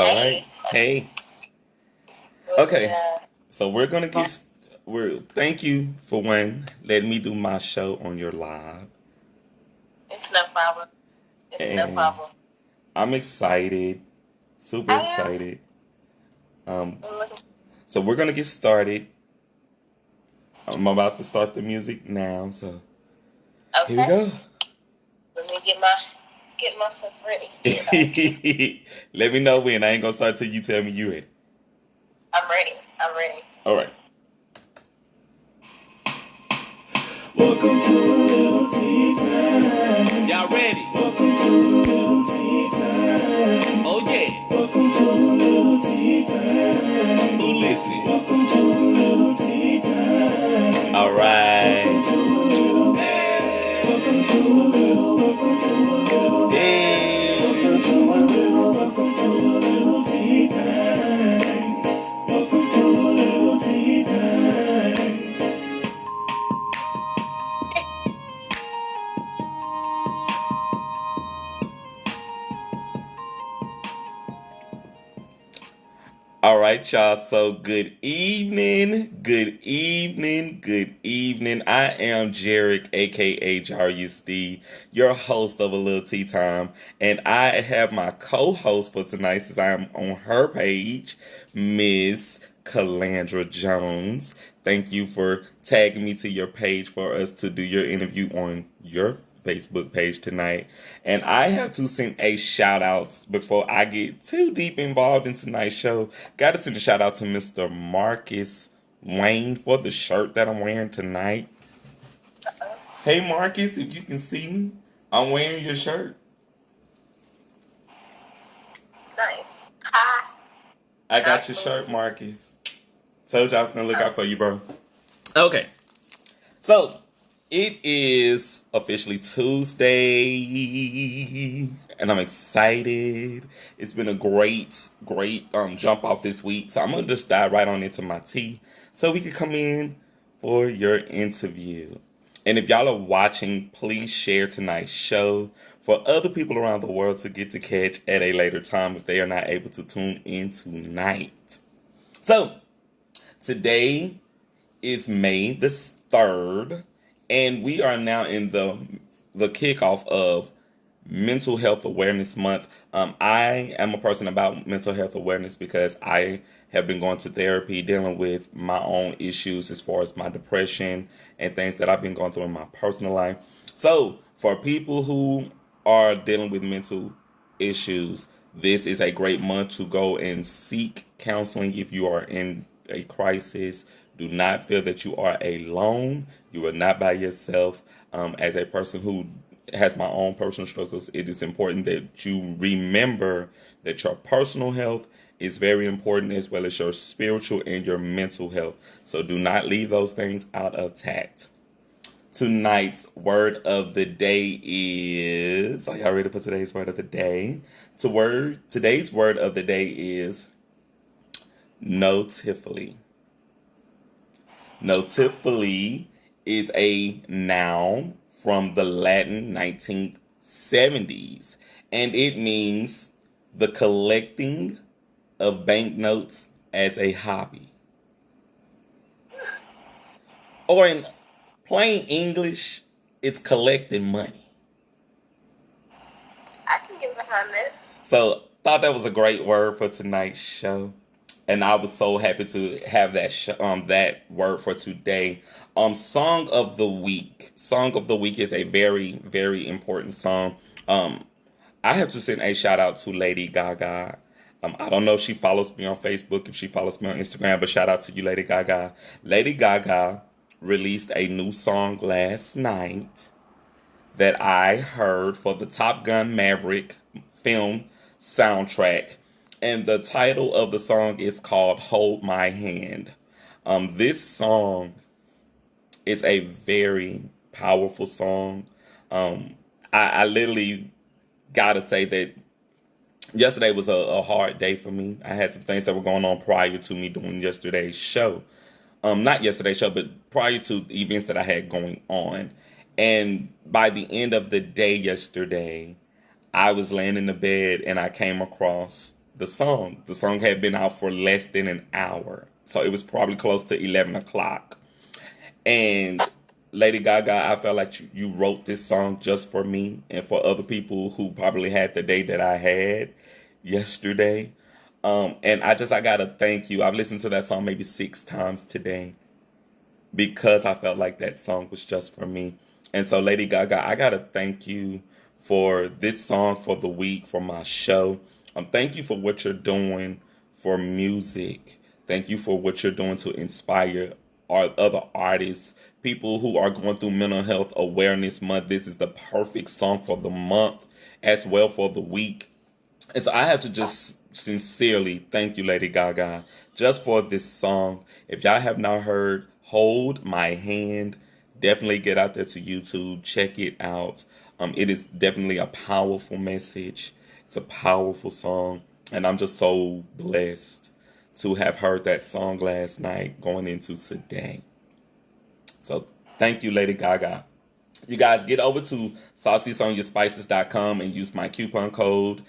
All right. Hey. Okay. Yeah, So we're gonna get. We're thank you for letting me do my show on your live, it's no problem. It's no and problem. I'm excited, super I am. excited. Um, I'm looking. so we're gonna get started. I'm about to start the music now. So here we Okay. go. Let me get myself ready. Get okay. Let me know when. I ain't gonna start till you tell me you ready. I'm ready. I'm ready. All right. Welcome to Lil Tea Time. Y'all ready? Welcome to Lil Tea Time. Oh yeah. Welcome to Lil Tea Time. Who listening? Welcome to Lil Tea Time. All right. Welcome to Lil. Hey. Welcome to Lil. Welcome to Lil. Hey. Welcome to Lil. Welcome to Lil Tea Time. Welcome to Lil Tea Time. All right, y'all. So good evening, good evening, good evening. I am Jarek, aka Jarry Steve, your host of A Little Tea Time, and I have my co-host for tonight, since I am on her page, Miss Kalandra Jones. Thank you for tagging me to your page for us to do your interview on your Facebook page tonight. And I have to send a shout out before I get too deep involved in tonight's show. Got to send a shout out to Mr. Marcus Wayne for the shirt that I'm wearing tonight. Hey Marcus, if you can see me, I'm wearing your shirt. Nice. Hi. I got Nice your to meet shirt, you. Marcus. Told you I was gonna look Oh, out for you, bro. Okay. So it is officially Tuesday, and I'm excited. It's been a great jump off this week. So I'm gonna just dive right on into my tea, so we can come in for your interview. And if y'all are watching, please share tonight's show for other people around the world to get to catch at a later time if they are not able to tune in tonight. So today is May the 3rd, and we are now in the kickoff of Mental Health Awareness Month. I am a person about mental health awareness because I have been going to therapy, dealing with my own issues as far as my depression and things that I've been going through in my personal life. So, for people who are dealing with mental issues, this is a great month to go and seek counseling if you are in a crisis. Do not feel that you are alone. You are not by yourself. As a person who has my own personal struggles, it is important that you remember that your personal health is very important, as well as your spiritual and your mental health. So do not leave those things out of tact. Tonight's word of the day is. Are y'all ready for today's word of the day? Today's word of the day is notifully. Notifully is a noun from the Latin 1970s, and it means the collecting of banknotes as a hobby. Or in plain English, it's collecting money. I can get behind that. So, thought that was a great word for tonight's show, and I was so happy to have that word for today. Song of the week. Song of the week is a very important song. I have to send a shout out to Lady Gaga. I don't know if she follows me on Facebook, if she follows me on Instagram, but shout out to you, Lady Gaga. Lady Gaga released a new song last night that I heard for the Top Gun Maverick film soundtrack. And the title of the song is called Hold My Hand. This song is a very powerful song. I literally gotta say that yesterday was a hard day for me. I had some things that were going on prior to me doing yesterday's show. Not yesterday's show, but prior to events that I had going on. And by the end of the day yesterday, I was laying in the bed and I came across the song. The song had been out for less than an hour. So it was probably close to 11 o'clock. And Lady Gaga, I felt like you wrote this song just for me and for other people who probably had the day that I had yesterday. And I gotta thank you. I've listened to that song maybe 6 times today because I felt like that song was just for me. And so, Lady Gaga, I gotta thank you for this song for the week for my show. Thank you for what you're doing for music. Thank you for what you're doing to inspire other artists, people who are going through Mental Health Awareness Month. This is the perfect song for the month as well for the week. And so I have to just sincerely thank you, Lady Gaga, just for this song. If y'all have not heard Hold My Hand, definitely get out there to YouTube, check it out. It is definitely a powerful message. It's a powerful song. And I'm just so blessed to have heard that song last night going into today. So thank you, Lady Gaga. You guys get over to SaucySonYourSpices.com and use my coupon code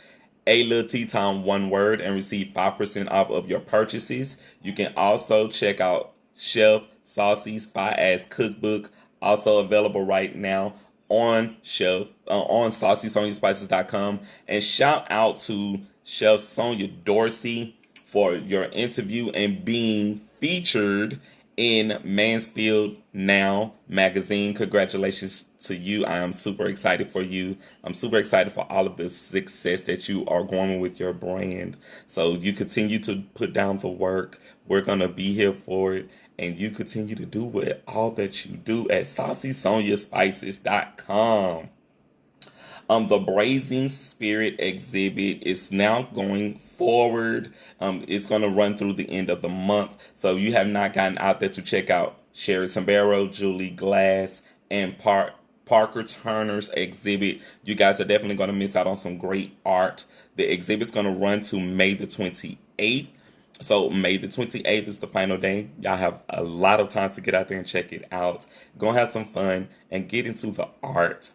Lil Tea Time, one word, and receive 5% off of your purchases. You can also check out Chef Saucy's Fire Ass Cookbook, also available right now on SaucySonYourSpices.com. And shout out to Chef Sonia Dorsey for your interview and being featured in Mansfield Now magazine. Congratulations to you. I am super excited for you. I'm super excited for all of the success that you are going with your brand. So you continue to put down the work. We're going to be here for it. And you continue to do all that you do at SaucySonyaSpices.com. The Brazen Spirit exhibit is now going forward. It's going to run through the end of the month. So you have not gotten out there to check out Sherry Tambero, Julie Glass, and Parker Turner's exhibit. You guys are definitely going to miss out on some great art. The exhibit's going to run to May the 28th. So May the 28th is the final day. Y'all have a lot of time to get out there and check it out. Go have some fun and get into the art.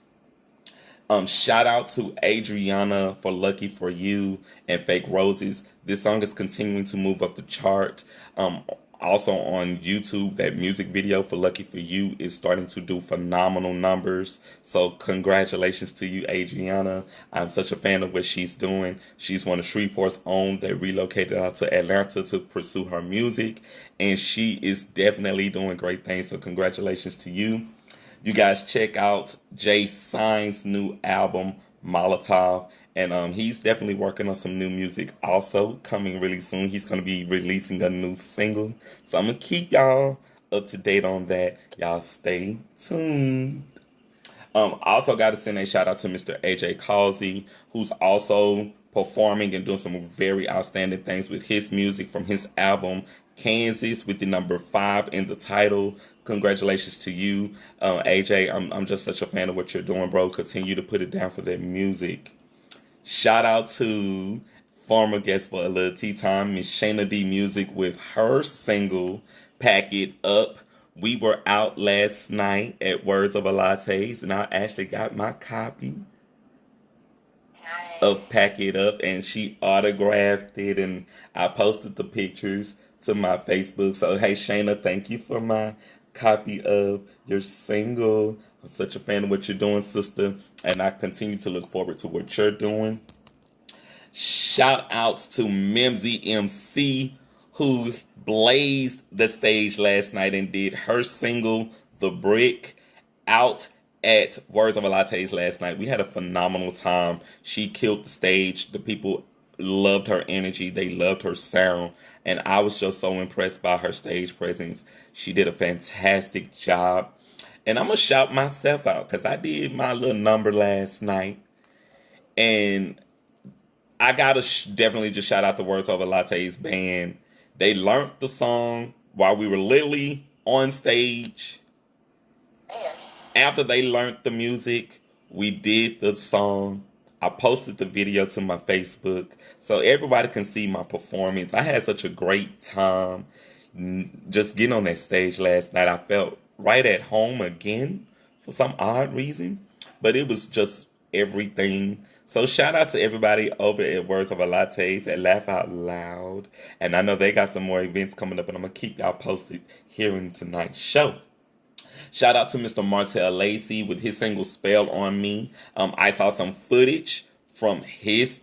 Shout out to Adriana for Lucky For You and Fake Roses. This song is continuing to move up the chart. Also on YouTube, that music video for Lucky For You is starting to do phenomenal numbers. So congratulations to you, Adriana. I'm such a fan of what she's doing. She's one of Shreveport's own that relocated out to Atlanta to pursue her music. And she is definitely doing great things. So congratulations to you. You guys check out Jay Sign's new album, Molotov. And he's definitely working on some new music also coming really soon. He's going to be releasing a new single. So I'm going to keep y'all up to date on that. Y'all stay tuned. Also got to send a shout out to Mr. AJ Causey, who's also performing and doing some very outstanding things with his music from his album Kansas with the number 5 in the title. Congratulations to you, AJ. I'm just such a fan of what you're doing, bro. Continue to put it down for that music. Shout out to former guest for a Lil Tea Time, Miss Shayna D Music with her single Pack It Up. We were out last night at Words of a Lattes, and I actually got my copy of Pack It Up, and she autographed it, and I posted the pictures to my Facebook. So hey Shayna, thank you for my copy of your single. I'm such a fan of what you're doing, sister, and I continue to look forward to what you're doing. Shout outs to Mimsy MC, who blazed the stage last night and did her single The Brick out at Words of a Lattes last night. We had a phenomenal time. She killed the stage. The people loved her energy. They loved her sound. And I was just so impressed by her stage presence. She did a fantastic job. And I'm going to shout myself out because I did my little number last night. And I got to definitely just shout out the Words of a Lattes band. They learned the song while we were literally on stage. After they learned the music, we did the song. I posted the video to my Facebook so everybody can see my performance. I had such a great time just getting on that stage last night. I felt right at home again for some odd reason, but it was just everything. So shout out to everybody over at Words of a Lattes at Laugh Out Loud. And I know they got some more events coming up, and I'm going to keep y'all posted here in tonight's show. Shout out to Mr. Martell Lacey with his single Spell on Me. I saw some footage from his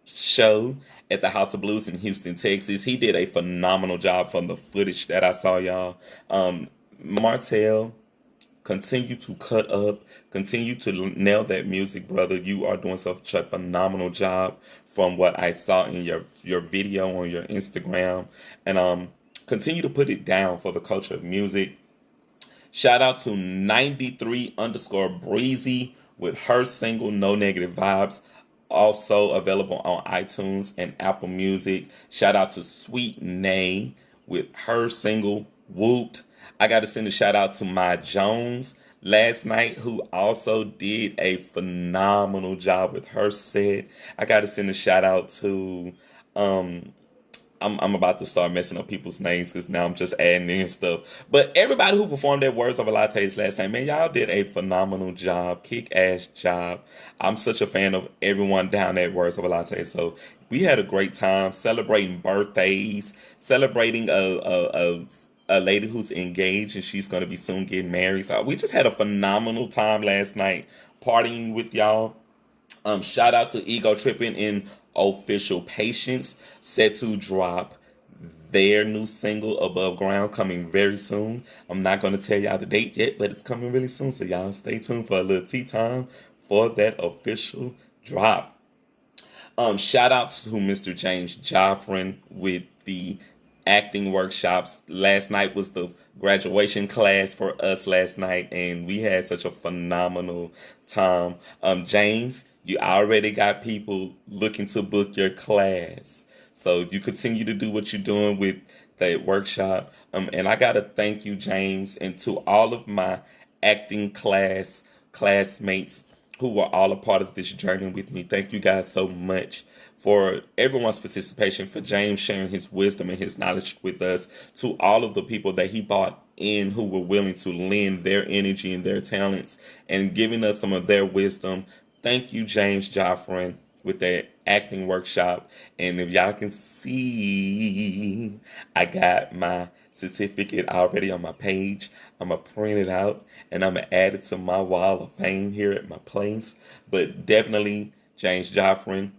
show at the House of Blues in Houston, Texas. He did a phenomenal job from the footage that I saw, y'all. Martell, continue to cut up, continue to nail that music, brother. You are doing such a phenomenal job from what I saw in your video on your Instagram. And continue to put it down for the culture of music. Shout out to 93_Breezy with her single No Negative Vibes. Also available on iTunes and Apple Music. Shout out to Sweet Nay with her single Whooped. I got to send a shout out to My Jones last night, who also did a phenomenal job with her set. I got to send a shout out to I'm about to start messing up people's names because now I'm just adding in stuff. But everybody who performed at Words of a Lattes last night, man, y'all did a phenomenal job, kick-ass job. I'm such a fan of everyone down at Words of a Latte. So we had a great time celebrating birthdays, celebrating a lady who's engaged and she's going to be soon getting married. So we just had a phenomenal time last night partying with y'all. Shout out to Ego Tripping in Official Patience, set to drop their new single Above Ground coming very soon. I'm not going to tell y'all the date yet, but it's coming really soon, so y'all stay tuned for a little tea time for that official drop. Shout out to Mr. James Joffrin with the acting workshops. Last night was the graduation class for us last night, and we had such a phenomenal time. James, you already got people looking to book your class. So you continue to do what you're doing with that workshop. And I got to thank you, James, and to all of my acting classmates who were all a part of this journey with me. Thank you guys so much for everyone's participation, for James sharing his wisdom and his knowledge with us, to all of the people that he brought in who were willing to lend their energy and their talents and giving us some of their wisdom. Thank you, James Joffrin, with that acting workshop. And if y'all can see, I got my certificate already on my page. I'm going to print it out and I'm going to add it to my wall of fame here at my place. But definitely, James Joffrin,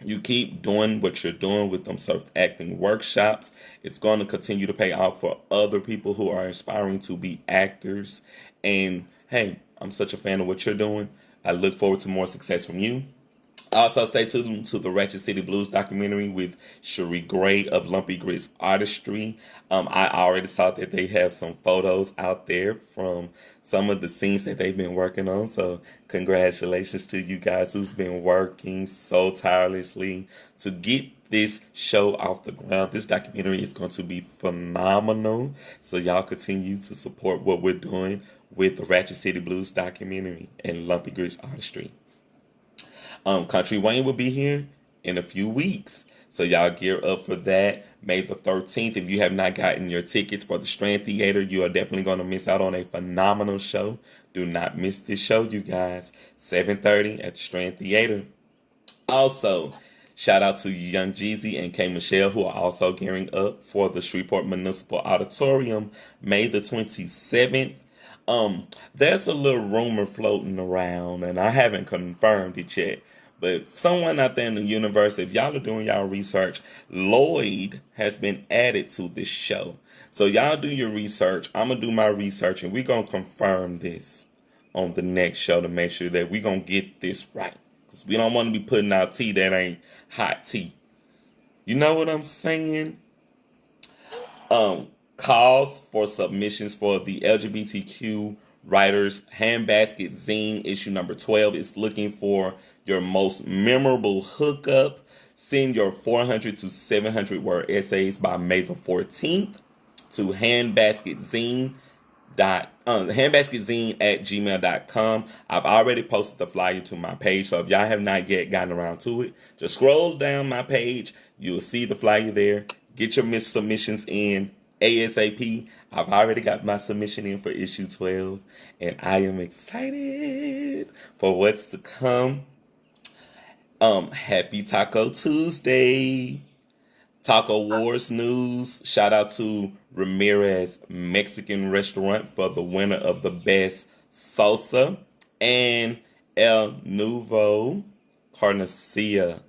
you keep doing what you're doing with them surf acting workshops. It's going to continue to pay off for other people who are aspiring to be actors. And hey, I'm such a fan of what you're doing. I look forward to more success from you. Also, stay tuned to the Ratchet City Blues documentary with Cherie Gray of Lumpy Grits Artistry. I already saw that they have some photos out there from some of the scenes that they've been working on. So congratulations to you guys who's been working so tirelessly to get this show off the ground. This documentary is going to be phenomenal. So y'all continue to support what we're doing with the Ratchet City Blues documentary and Lumpy Grits Artistry. Country Wayne will be here in a few weeks. So y'all gear up for that. May the 13th. If you have not gotten your tickets for the Strand Theater, you are definitely going to miss out on a phenomenal show. Do not miss this show, you guys. 7:30 at the Strand Theater. Also, shout out to Young Jeezy and K. Michelle, who are also gearing up for the Shreveport Municipal Auditorium, May the 27th. There's a little rumor floating around, and I haven't confirmed it yet. But someone out there in the universe, if y'all are doing y'all research, Lloyd has been added to this show. So y'all do your research. I'm going to do my research, and we're going to confirm this on the next show to make sure that we're going to get this right. Because we don't want to be putting out tea that ain't hot tea. You know what I'm saying? Calls for submissions for the LGBTQ Writers Handbasket Zine issue number 12 is looking for your most memorable hookup. Send your 400 to 700 word essays by May the 14th to handbasketzine at gmail.com. I've already posted the flyer to my page, so if y'all have not yet gotten around to it, just scroll down my page. You'll see the flyer there. Get your submissions in ASAP. I've already got my submission in for issue 12, and I am excited for what's to come. Happy Taco Tuesday. Taco Wars news. Shout out to Ramirez Mexican Restaurant for the winner of the best salsa. And El Nuevo Carnicia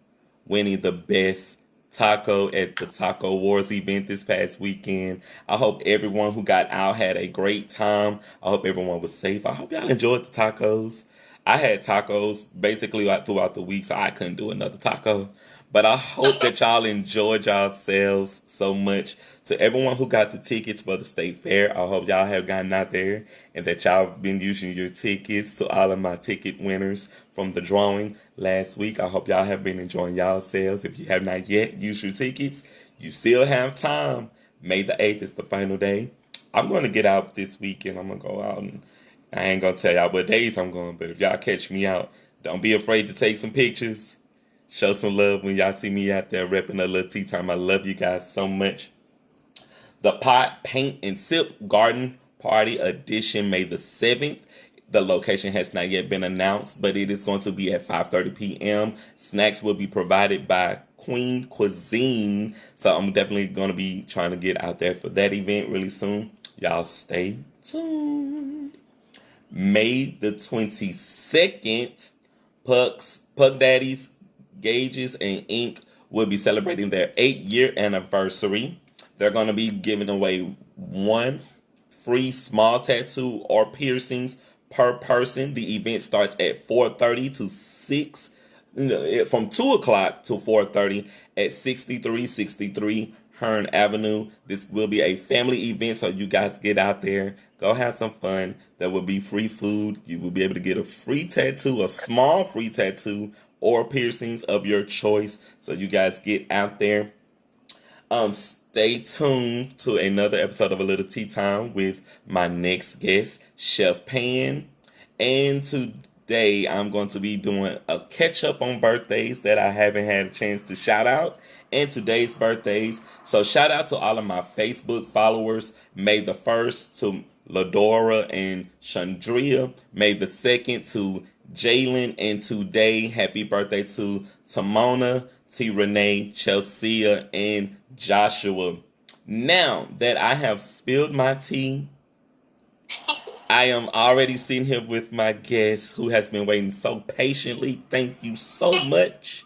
winning the best taco at the Taco Wars event this past weekend. I hope everyone who got out had a great time. I hope everyone was safe. I hope y'all enjoyed the tacos. I had tacos basically like throughout the week, so I couldn't do another taco. But I hope that y'all enjoyed yourselves so much. To everyone who got the tickets for the state fair, I hope y'all have gotten out there and that y'all been using your tickets. To all of my ticket winners from the drawing last week, I hope y'all have been enjoying yourselves. If you have not yet used your tickets, you still have time. May the 8th is the final day. I'm going to get out this weekend. I'm going to go out, and I ain't going to tell y'all what days I'm going, but if y'all catch me out, don't be afraid to take some pictures. Show some love when y'all see me out there repping a Lil Tea Time. I love you guys so much. The Pot, Paint, and Sip Garden Party Edition, May the 7th. The location has not yet been announced, but it is going to be at 5:30 p.m. Snacks will be provided by Queen Cuisine. So I'm definitely going to be trying to get out there for that event really soon. Y'all stay tuned. May the 22nd, Puck Daddies, Gauges, and Ink will be celebrating their 8-year anniversary. They're going to be giving away one free small tattoo or piercings per person. The event starts at 4:30 to 6, from 2 o'clock to 4:30 at 6363 Hearn Avenue. This will be a family event, so you guys get out there, go have some fun. There will be free food. You will be able to get a free tattoo, a small free tattoo, or piercings of your choice. So you guys get out there. Stay tuned to another episode of A Little Tea Time with my next guest, Chef Pan. And today I'm going to be doing a catch up on birthdays that I haven't had a chance to shout out, and today's birthdays. So shout out to all of my Facebook followers. May the 1st to Ladora and Chandria. May the 2nd to Jalen. And today, happy birthday to Tamona, T. Renee, Chelsea, and Joshua. Now that I have spilled my tea, I am already sitting here with my guest who has been waiting so patiently. Thank you so much.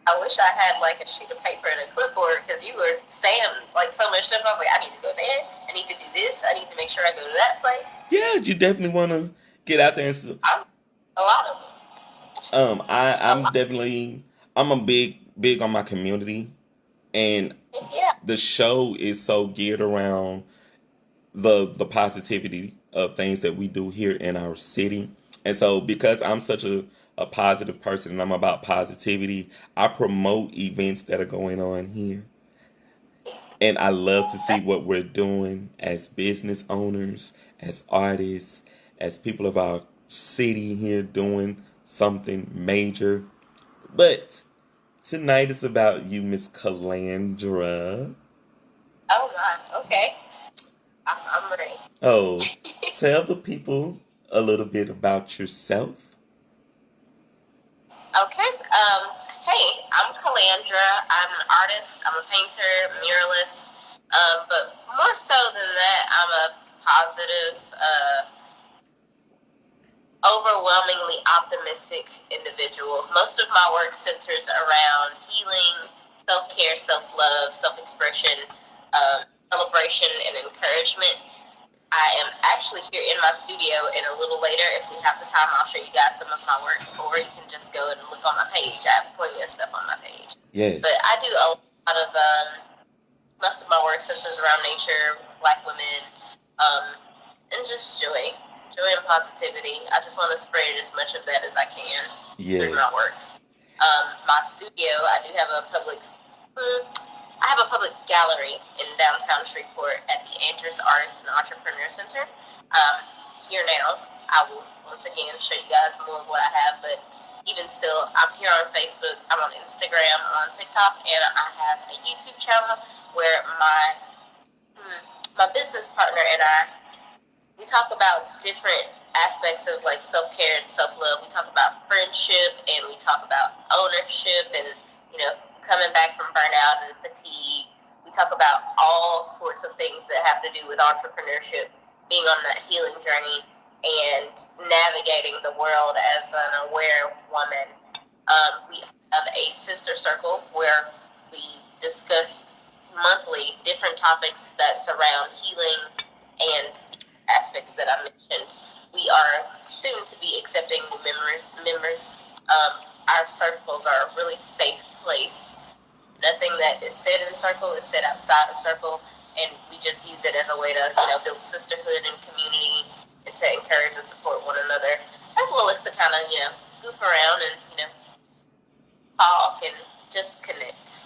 I wish I had like a sheet of paper and a clipboard, because you were saying like so much stuff. I was like, I need to go there. I need to do this. I need to make sure I go to that place. Yeah, you definitely want to get out there and. A lot of them. I'm a big on my community, and Yeah. the show is so geared around the positivity of things that we do here in our city. And so because I'm such a positive person and I'm about positivity, I promote events that are going on here. And I love to see what we're doing as business owners, as artists, as people of our city here doing something major. But tonight is about you, Miss Kalandra. Oh my. Okay. I'm ready. Oh, tell the people a little bit about yourself. Okay. Hey, I'm Kalandra. I'm an artist. I'm a painter, muralist. But more so than that, I'm a positive, overwhelmingly optimistic individual. Most of my work centers around healing, self-care, self-love, self-expression, celebration, and encouragement. I am actually here in my studio, and a little later, if we have the time, I'll show you guys some of my work, or you can just go and look on my page. I have plenty of stuff on my page. Yes. But I do a lot of, most of my work centers around nature, Black women, and just joy and positivity. I just want to spread as much of that as I can through my works. My studio, I do have a public gallery in downtown Shreveport at the Andrews Artist and Entrepreneur Center. Here now, I will once again show you guys more of what I have, but even still, I'm here on Facebook, I'm on Instagram, on TikTok, and I have a YouTube channel where my my business partner and I, we talk about different aspects of like self-care and self-love. We talk about friendship, and we talk about ownership, and coming back from burnout and fatigue. We talk about all sorts of things that have to do with entrepreneurship, being on that healing journey, and navigating the world as an aware woman. We have a sister circle where we discussed monthly different topics that surround healing and aspects that I mentioned. We are soon to be accepting new members. Our circles are a really safe place. Nothing that is said in circle is said outside of circle, and we just use it as a way to build sisterhood and community, and to encourage and support one another, as well as to kind of goof around and talk and just connect.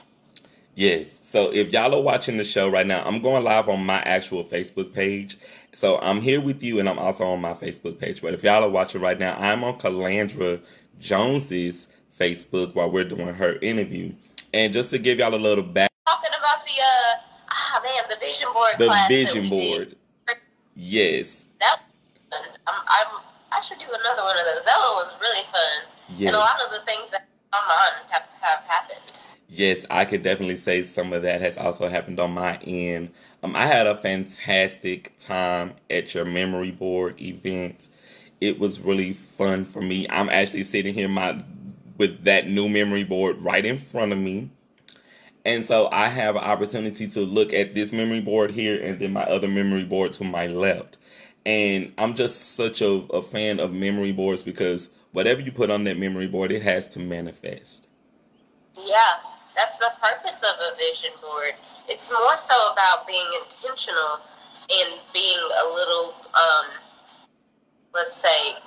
Yes. So if y'all are watching the show right now, I'm going live on my actual Facebook page. So I'm here with you, and I'm also on my Facebook page. But if y'all are watching right now, I'm on Kalandra Jones's Facebook while we're doing her interview. And just to give y'all a little back, talking about the vision board the class vision that we board. did. Yes. That I should do another one of those. That one was really fun. Yes. And a lot of the things that are on mine have happened. Yes, I could definitely say some of that has also happened on my end. I had a fantastic time at your memory board event. It was really fun for me. I'm actually sitting here with that new memory board right in front of me. And so I have an opportunity to look at this memory board here and then my other memory board to my left. And I'm just such a fan of memory boards because whatever you put on that memory board, it has to manifest. Yeah, that's the purpose of a vision board. It's more so about being intentional and being a little, let's say,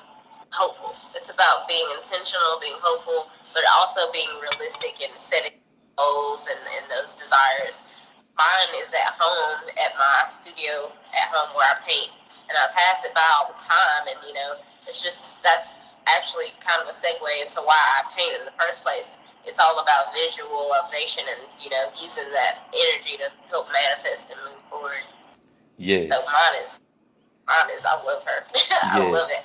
hopeful. It's about being intentional, being hopeful, but also being realistic and setting goals and those desires. Mine is at home, at my studio at home where I paint, and I pass it by all the time, and that's actually kind of a segue into why I paint in the first place. It's all about visualization and using that energy to help manifest and move forward. Yes. So mine is I love her. I love it.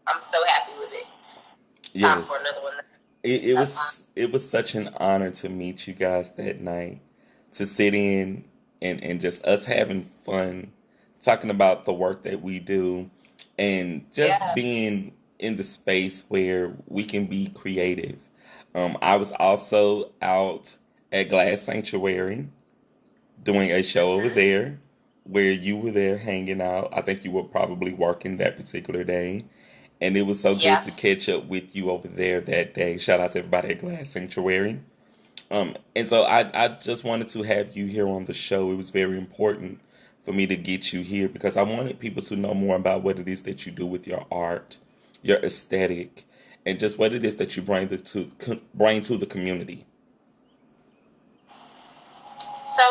I'm so happy with it. Yes. Time for another one. It was such an honor to meet you guys that night, to sit in and just us having fun, talking about the work that we do, and just being in the space where we can be creative. I was also out at Glass Sanctuary doing a show over there where you were there hanging out. I think you were probably working that particular day. And it was so good to catch up with you over there that day. Shout out to everybody at Glass Sanctuary. And so I just wanted to have you here on the show. It was very important for me to get you here because I wanted people to know more about what it is that you do with your art, your aesthetic, and just what it is that you bring to the community. So,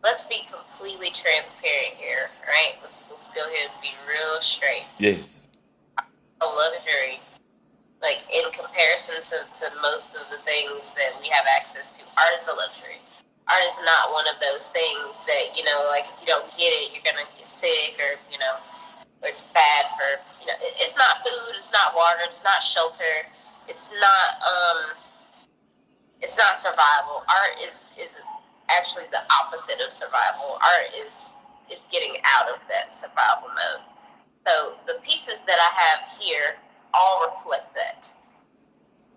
let's be completely transparent here, right? Let's go ahead and be real straight. Yes. A luxury, like in comparison to most of the things that we have access to, art is a luxury. Art is not one of those things that, like if you don't get it, you're going to get sick or, or it's bad for, it's not food, it's not water, it's not shelter, it's not survival. Art is actually the opposite of survival. Art is getting out of that survival mode. So the pieces that I have here all reflect that.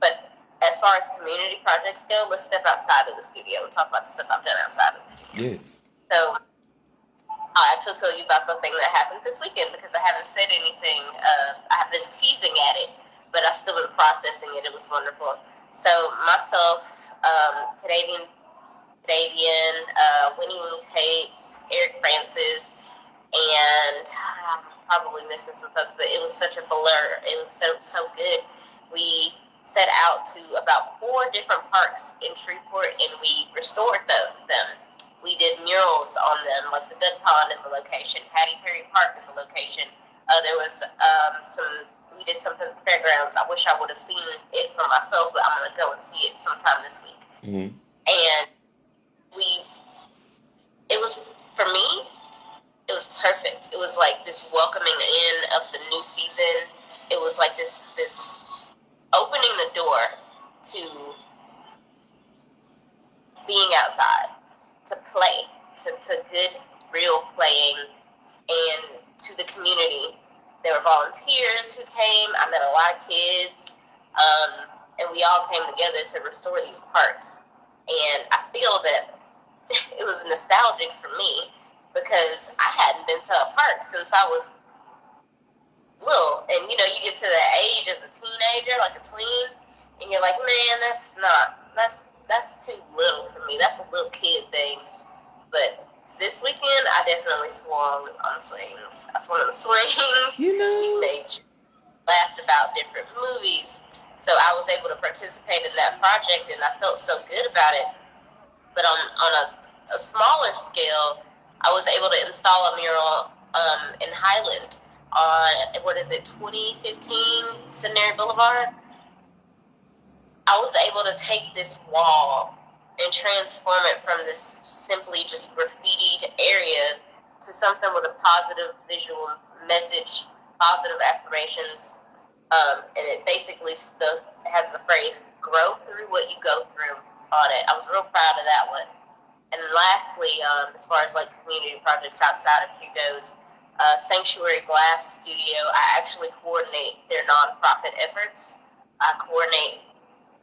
But as far as community projects go, let's step outside of the studio and talk about the stuff I've done outside of the studio. Yes. So I'll actually tell you about the thing that happened this weekend because I haven't said anything. I have been teasing at it, but I've still been processing it. It was wonderful. So myself, Davian, Winnie Tates, Eric Francis, and I'm probably missing some folks, but it was such a blur. It was so good. We set out to about 4 different parks in Shreveport, and we restored them. We did murals on them, like the Good Pond is a location, Hattie Perry Park is a location. There was we did something at the fairgrounds. I wish I would have seen it for myself, but I'm going to go and see it sometime this week. Mm-hmm. And it was, for me, it was perfect. It was like this welcoming in of the new season. It was like this opening the door to being outside, to play, to good, real playing, and to the community. There were volunteers who came. I met a lot of kids, and we all came together to restore these parks. And I feel that it was nostalgic for me because I hadn't been to a park since I was little. And, you get to that age as a teenager, like a tween, and you're like, man, that's too little for me. That's a little kid thing. But this weekend, I definitely swung on swings. I swung on the swings. We laughed about different movies. So I was able to participate in that project, and I felt so good about it. But on a smaller scale, I was able to install a mural in Highland on, 2015 Centenary Boulevard. I was able to take this wall and transform it from this simply just graffitied area to something with a positive visual message, positive affirmations, and it basically has the phrase, grow through what you go through on it. I was real proud of that one. And lastly, as far as like community projects outside of Hugo's, Sanctuary Glass Studio, I actually coordinate their nonprofit efforts. I coordinate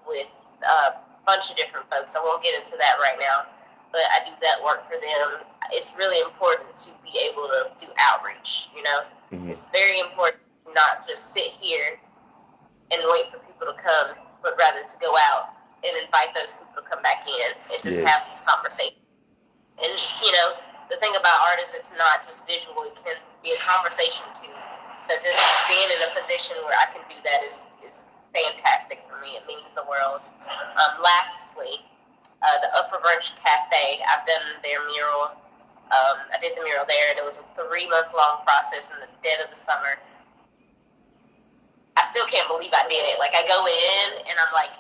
with a bunch of different folks. I won't get into that right now, but I do that work for them. It's really important to be able to do outreach, Mm-hmm. It's very important to not just sit here and wait for people to come, but rather to go out and invite those people to come back in and just have this conversation. And, the thing about art is it's not just visual, it can be a conversation too. So just being in a position where I can do that is fantastic for me. It means the world. Lastly, the Upper Branch Cafe, I've done their mural. I did the mural there, and it was a 3-month-long process in the dead of the summer. I still can't believe I did it. Like, I go in, and I'm like,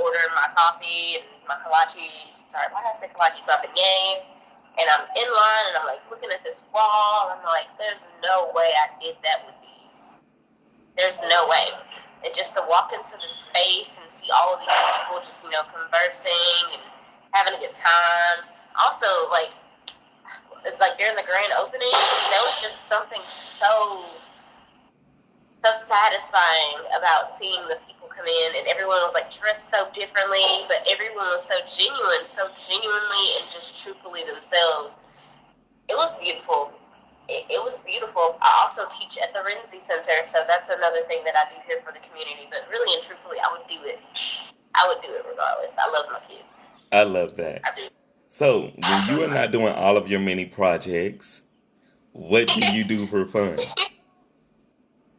ordering my coffee and my kolaches. Sorry, why did I say kolaches? My beignets. And I'm in line, and I'm, like, looking at this wall, and I'm like, there's no way I did that with these. There's no way. And just to walk into the space and see all of these people just, conversing and having a good time. Also, like during the grand opening, there was just something so satisfying about seeing the people come in, and everyone was like dressed so differently, but everyone was so genuinely and just truthfully themselves. It was beautiful. It was beautiful. I also teach at the Renzi Center, so that's another thing that I do here for the community. But really and truthfully, I would do it. I would do it regardless. I love my kids. I love that. I do. So, when you are not doing all of your mini projects, what do you do for fun?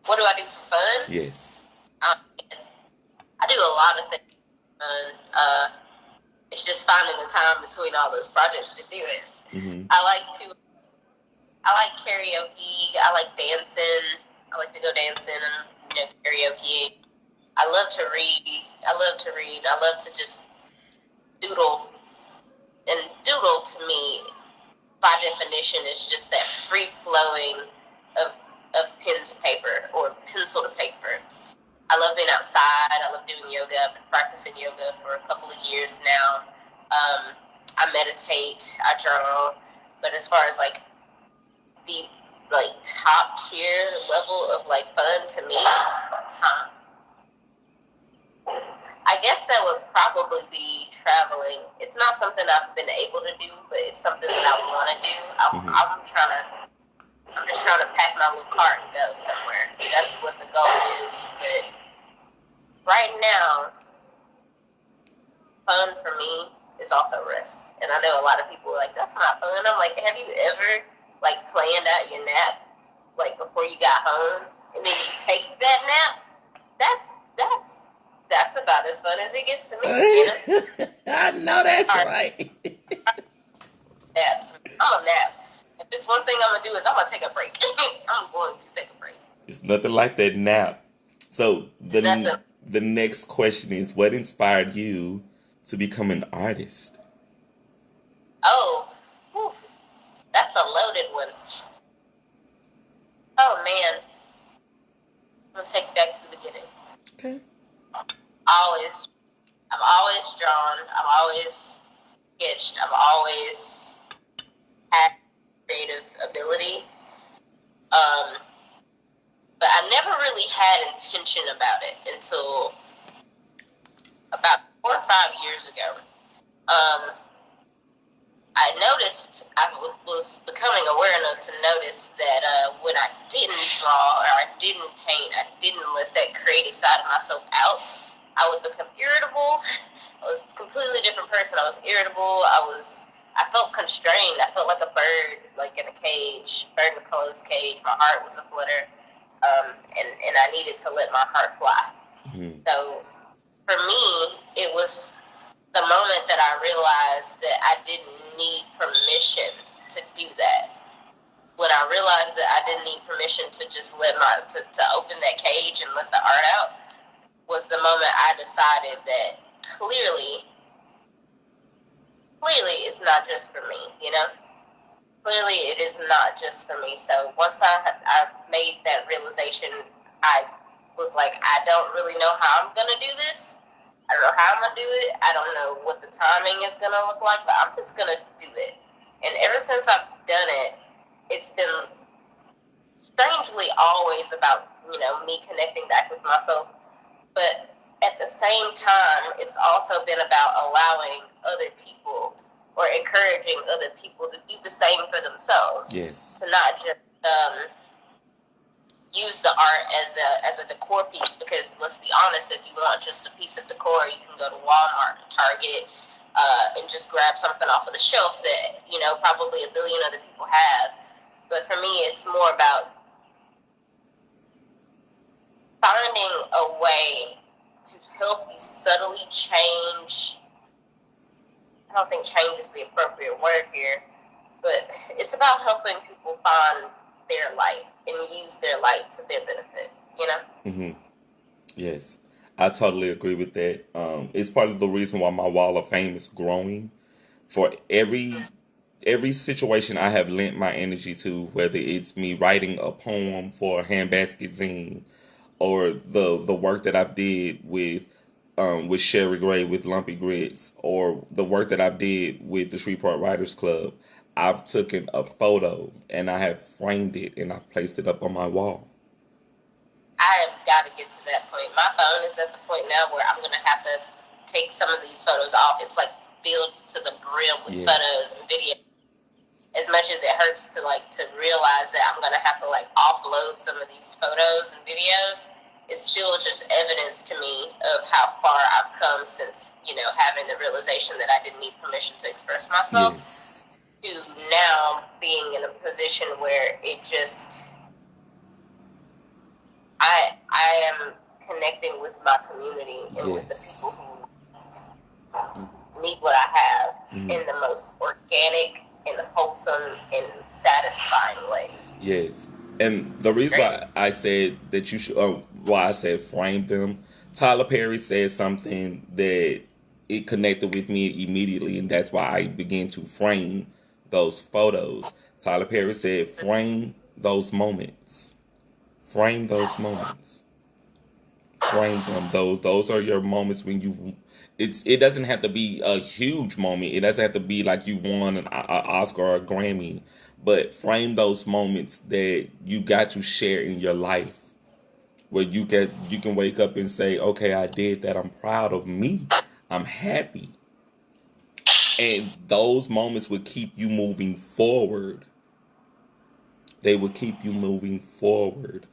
What do I do for fun? Yes. I do a lot of things for fun. It's just finding the time between all those projects to do it. Mm-hmm. I like karaoke. I like dancing. I like to go dancing and karaoke. I love to read. I love to just doodle. And doodle to me, by definition, is just that free flowing of pen to paper or pencil to paper. I love being outside. I love doing yoga. I've been practicing yoga for a couple of years now. I meditate. I journal. But as far as the top tier level of fun to me, I guess that would probably be traveling. It's not something I've been able to do, but it's something that I want to do. I'm just trying to pack my little cart and go somewhere. That's what the goal is. But right now, fun for me is also rest. And I know a lot of people are like, that's not fun. I'm like, have you ever planned out your nap before you got home, and then you take that nap? That's about as fun as it gets to me. I know that's right. Naps. I'm a nap. If it's one thing I'm gonna do is I'm gonna take a break. I'm going to take a break. It's nothing like that nap. So the next question is, what inspired you to become an artist? Oh, whew, that's a loaded one. Oh man, I'm gonna take you back to the beginning. Okay. I've always drawn. I've always sketched. I've always had creative ability. But I never really had intention about it until about 4 or 5 years ago. I noticed, I was becoming aware enough to notice that when I didn't draw or I didn't paint, I didn't let that creative side of myself out, I would become irritable. I was a completely different person. I was irritable. I felt constrained. I felt like a bird, like in a cage, bird in a closed cage. My heart was aflutter. And I needed to let my heart fly. Mm-hmm. So for me, it was the moment that I realized that I didn't need permission to do that. When I realized that I didn't need permission to just to open that cage and let the art out, was the moment I decided that clearly it's not just for me, you know? Clearly, it is not just for me. So once I made that realization, I was like, I don't really know how I'm going to do this. I don't know how I'm going to do it. I don't know what the timing is going to look like, but I'm just going to do it. And ever since I've done it, it's been strangely always about, me connecting back with myself. But at the same time, it's also been about allowing other people or encouraging other people to do the same for themselves. Yes. To not just use the art as a decor piece, because let's be honest, if you want just a piece of decor, you can go to Walmart, Target, and just grab something off of the shelf that, probably a billion other people have. But for me, it's more about finding a way to help you subtly change. I don't think change is the appropriate word here, but it's about helping people find their light and use their light to their benefit, Mm-hmm. Yes, I totally agree with that. It's part of the reason why my wall of fame is growing. For every situation I have lent my energy to, whether it's me writing a poem for a handbasket zine, or the work that I've did with Sherry Gray with Lumpy Grits, or the work that I've did with the Shreveport Writers Club, I've taken a photo and I have framed it and I've placed it up on my wall. I have got to get to that point. My phone is at the point now where I'm going to have to take some of these photos off. It's like filled to the brim with photos and videos. As much as it hurts to realize that I'm going to have to offload some of these photos and videos, it's still just evidence to me of how far I've come since, having the realization that I didn't need permission to express myself, to now being in a position where it just, I am connecting with my community and with the people who need what I have in the most organic and wholesome and satisfying ways. Yes. And the reason why I said that you should, why I said frame them, Tyler Perry said something that it connected with me immediately, and that's why I began to frame those photos. Tyler Perry said, frame those moments. Frame those moments. Frame them. Those are your moments when you. It doesn't have to be a huge moment. It doesn't have to be like you won an Oscar or a Grammy. But frame those moments that you got to share in your life, where you can wake up and say, okay, I did that. I'm proud of me. I'm happy. And those moments would keep you moving forward. They would keep you moving forward.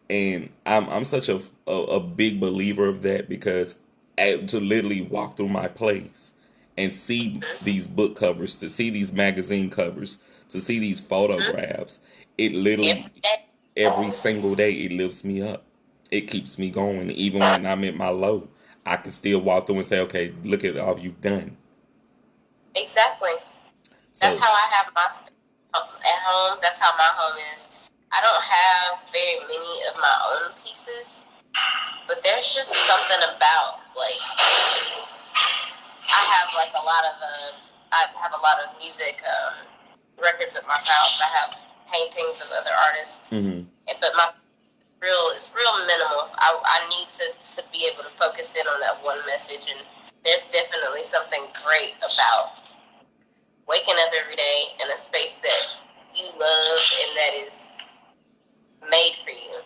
And I'm such a big believer of that, because to literally walk through my place and see these book covers, to see these magazine covers, to see these photographs, it literally, every single day, it lifts me up. It keeps me going. Even when I'm at my low, I can still walk through and say, okay, look at all you've done. Exactly. That's how I have my at home. That's how my home is. I don't have very many of my own pieces, but there's just something about, I have a lot of I have a lot of music records at my house. I have paintings of other artists, but it's real minimal. I need to be able to focus in on that one message, and there's definitely something great about waking up every day in a space that you love and that is made for you.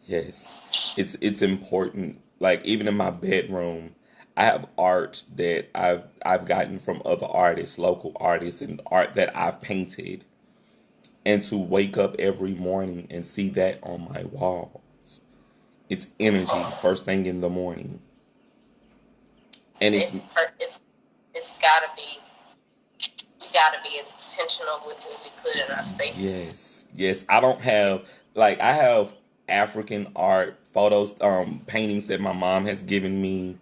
Yes. It's important. Like even in my bedroom, I have art that I've gotten from other artists, local artists, and art that I've painted. And to wake up every morning and see that on my wall, it's energy first thing in the morning. And It's gotta be. We gotta be intentional with what we put in our spaces. yes. I don't have I have African art photos, paintings that my mom has given me,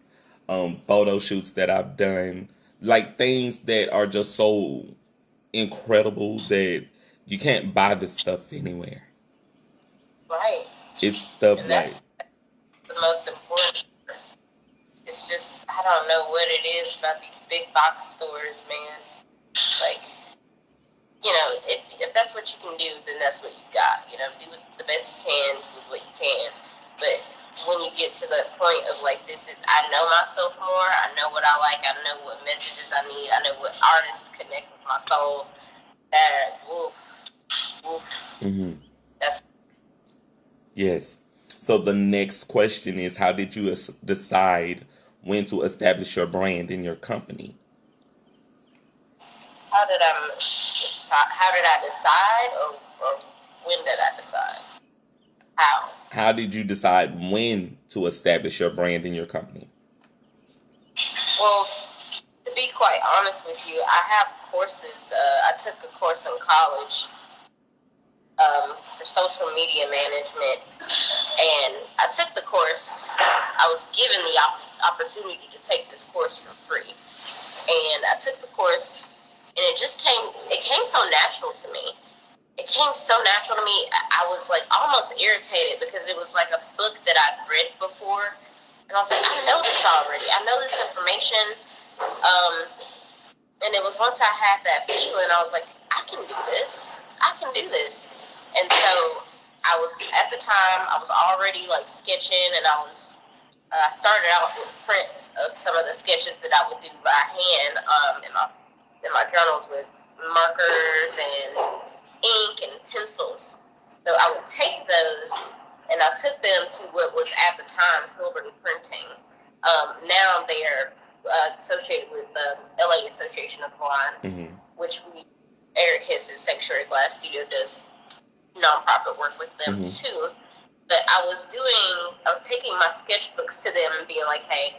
photo shoots that I've done, like things that are just so incredible that you can't buy this stuff anywhere. Right. It's stuff And like that's the most important. It's just, I don't know what it is about these big box stores, man. Like, if that's what you can do, then that's what you've got. Do the best you can with what you can. But when you get to the point of I know myself more. I know what I like. I know what messages I need. I know what artists connect with my soul. That, that's. yes. So the next question is, how did you decide when to establish your brand in your company? How did I decide, or when did I decide? How? How did you decide when to establish your brand in your company? Well, to be quite honest with you, I have courses. I took a course in college for social media management, and I took the course. I was given the opportunity to take this course for free, and I took the course, and it came so natural to me. It came so natural to me. I was almost irritated because it was like a book that I'd read before, and I was like, I know this already. I know this information. And it was once I had that feeling, I was like, I can do this. I can do this. And so at the time, I was already sketching, and I started out with prints of some of the sketches that I would do by hand in my journals with markers and ink and pencils. So I would take those, and I took them to what was at the time Hilbert Printing. Now they are associated with the LA Association of the Blind, which Eric Hiss's Sanctuary Glass Studio does nonprofit work with them too. But I was taking my sketchbooks to them and being like, hey,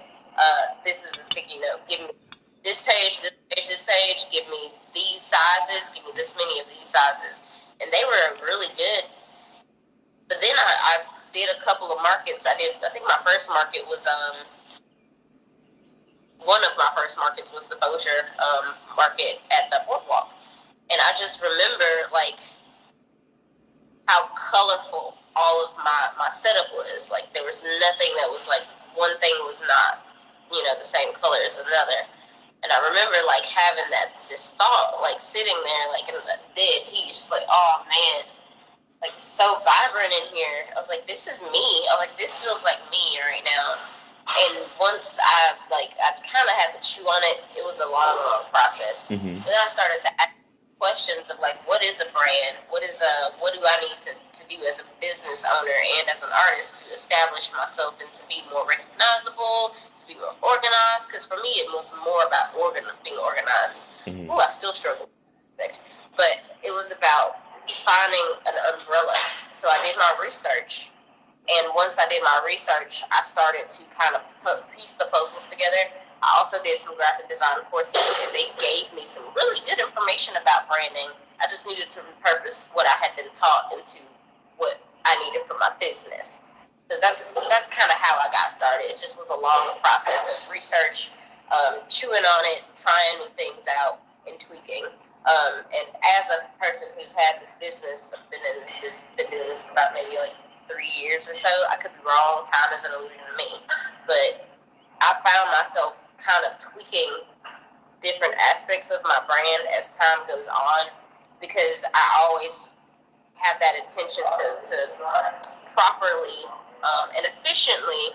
this is a sticky note. Give me this page, this page, this page. Give me these sizes. Give me this many of these sizes. And they were really good. But then I did a couple of markets. I think my first market was one of my first markets was the Bossier market at the boardwalk. And I just remember how colorful all of my setup was. There was nothing that was one thing was not, the same color as another. And I remember having this thought, sitting there in the dead heat, just oh man, so vibrant in here. I was like, this is me. I was like, this feels like me right now. And once I kind of had to chew on it, it was a long process. But then I started to ask questions of what is a brand? What do I need to do as a business owner and as an artist to establish myself and to be more recognizable, to be more organized? Because for me, it was more about being organized. Ooh, I still struggle with that aspect. But it was about finding an umbrella. So I did my research. And once I did my research, I started to kind of piece the puzzles together. I also did some graphic design courses, and they gave me some really good information about branding. I just needed to repurpose what I had been taught into what I needed for my business. So that's kind of how I got started. It just was a long process of research, chewing on it, trying new things out, and tweaking. And as a person who's had this business, I've been doing this for about maybe 3 years or so. I could be wrong. Time is an illusion to me. But I found myself kind of tweaking different aspects of my brand as time goes on, because I always have that intention to properly and efficiently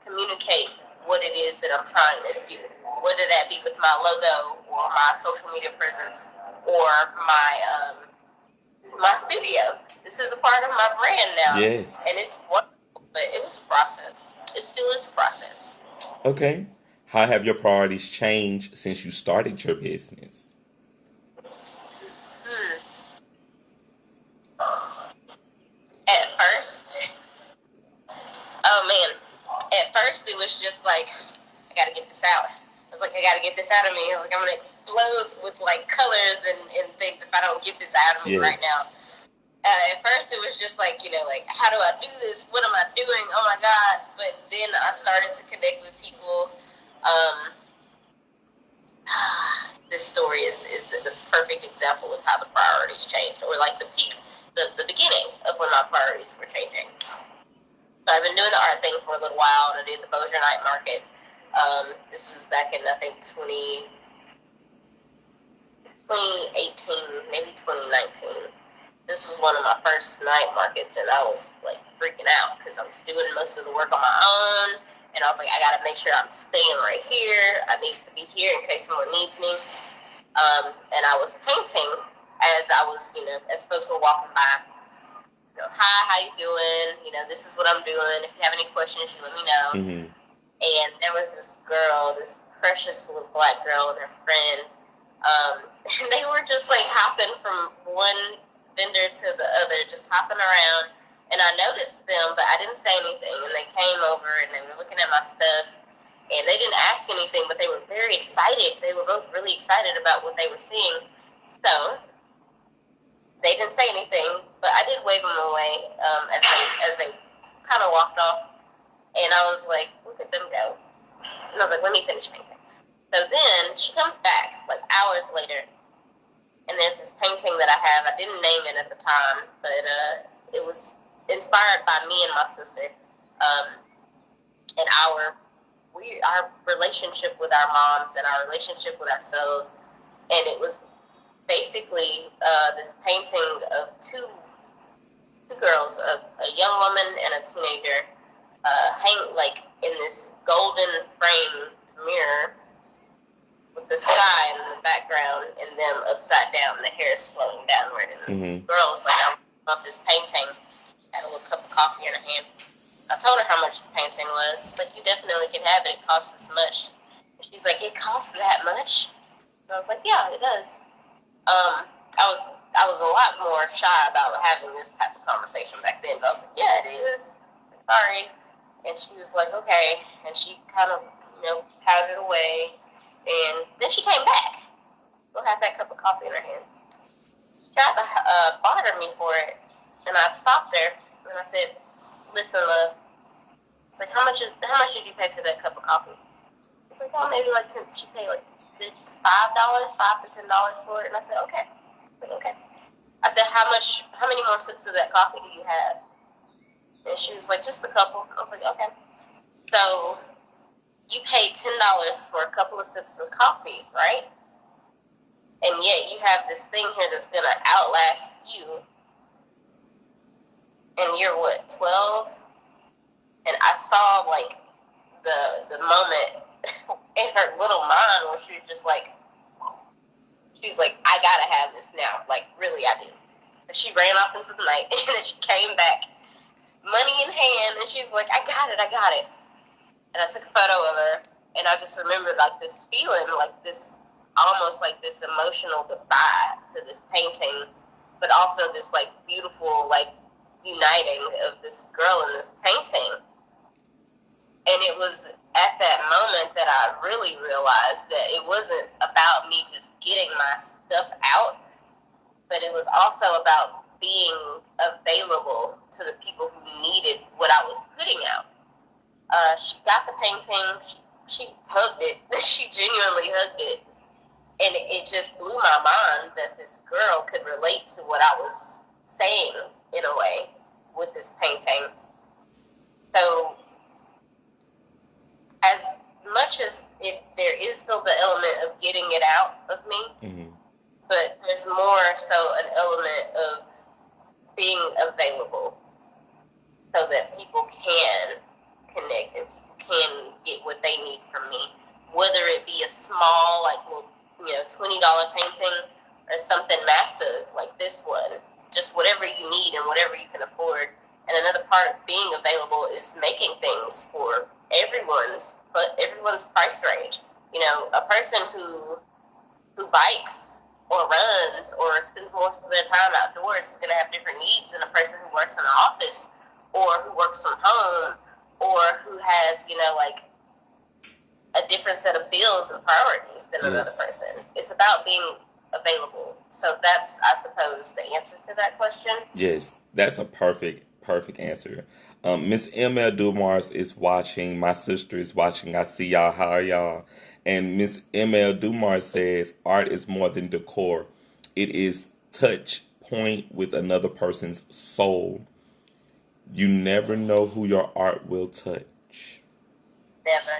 communicate what it is that I'm trying to do, whether that be with my logo or my social media presence or my studio. This is a part of my brand now. Yes. And it's wonderful, but it was a process. It still is a process. Okay. How have your priorities changed since you started your business? At first, oh man, at first it was just like, I gotta get this out. I was like, I gotta get this out of me. I was like, I'm gonna explode with like colors and things if I don't get this out of me right now. At first it was just like, like, how do I do this? What am I doing? Oh my God. But then I started to connect with people. This story is the perfect example of how the priorities changed, or like the peak, the beginning of when my priorities were changing. So I've been doing the art thing for a little while, and I did the Bossier Night Market. This was back in, I think, 2018, maybe 2019. This was one of my first night markets, and I was like freaking out because I was doing most of the work on my own, and I was like, I gotta make sure I'm staying right here. I need to be here in case someone needs me. And I was painting as I was, as folks were walking by. Hi, how you doing? This is what I'm doing. If you have any questions, you let me know. Mm-hmm. And there was this girl, this precious little black girl and her friend. And they were just like hopping from one vendor to the other, just hopping around. And I noticed them, but I didn't say anything. And they came over and they were looking at my stuff. And they didn't ask anything, but they were very excited. They were both really excited about what they were seeing. So they didn't say anything, but I did wave them away as they kind of walked off. And I was like, look at them go. And I was like, let me finish painting. So then she comes back like hours later. And there's this painting that I have. I didn't name it at the time, but it was inspired by me and my sister, and our relationship with our moms and our relationship with ourselves. And it was basically this painting of two girls, a young woman and a teenager, hang like in this golden frame mirror with the sky in the background and them upside down, the hair is flowing downward. And this girl is like, I love this painting. Had a little cup of coffee in her hand. I told her how much the painting was. It's like, you definitely can have it. It costs this much. And she's like, it costs that much? And I was like, yeah, it does. I was a lot more shy about having this type of conversation back then. But I was like, yeah, it is. Sorry. And she was like, okay. And she kind of, pouted it away. And then she came back. Still had that cup of coffee in her hand. She tried to barter me for it. And I stopped her. And I said, listen, love. It's like, how much did you pay for that cup of coffee? It's like, oh, maybe like 10. She paid like $5 to $10 for it. And I said, okay. Okay. I said, how many more sips of that coffee do you have? And she was like, just a couple. I was like, okay. So you paid $10 for a couple of sips of coffee, right? And yet you have this thing here that's going to outlast you. And you're what, 12? And I saw like the moment in her little mind where she was just like, I gotta have this now. Like, really, I do. So she ran off into the night, and then she came back, money in hand, and she's like, I got it. And I took a photo of her, and I just remembered, like, this feeling, like this, almost like this emotional goodbye to this painting, but also this, like, beautiful, like, uniting of this girl in this painting. And it was at that moment that I really realized that it wasn't about me just getting my stuff out, but it was also about being available to the people who needed what I was putting out. She got the painting. She hugged it. She genuinely hugged it. And it just blew my mind that this girl could relate to what I was saying, in a way, with this painting. So, as much as there is still the element of getting it out of me, Mm-hmm. but there's more so an element of being available so that people can connect and people can get what they need from me, whether it be a small, like, little, $20 painting or something massive like this one. Just whatever you need and whatever you can afford. And another part of being available is making things for everyone's price range. A person who bikes or runs or spends most of their time outdoors is going to have different needs than a person who works in an office or who works from home or who has, like, a different set of bills and priorities than another person. It's about being available. So that's, I suppose, the answer to that question. Yes, that's a perfect answer. Miss ML Dumars is watching. My sister is watching. I see y'all. How are y'all? And Miss ML Dumars says, art is more than decor. It is touch point with another person's soul. You never know who your art will touch. Never.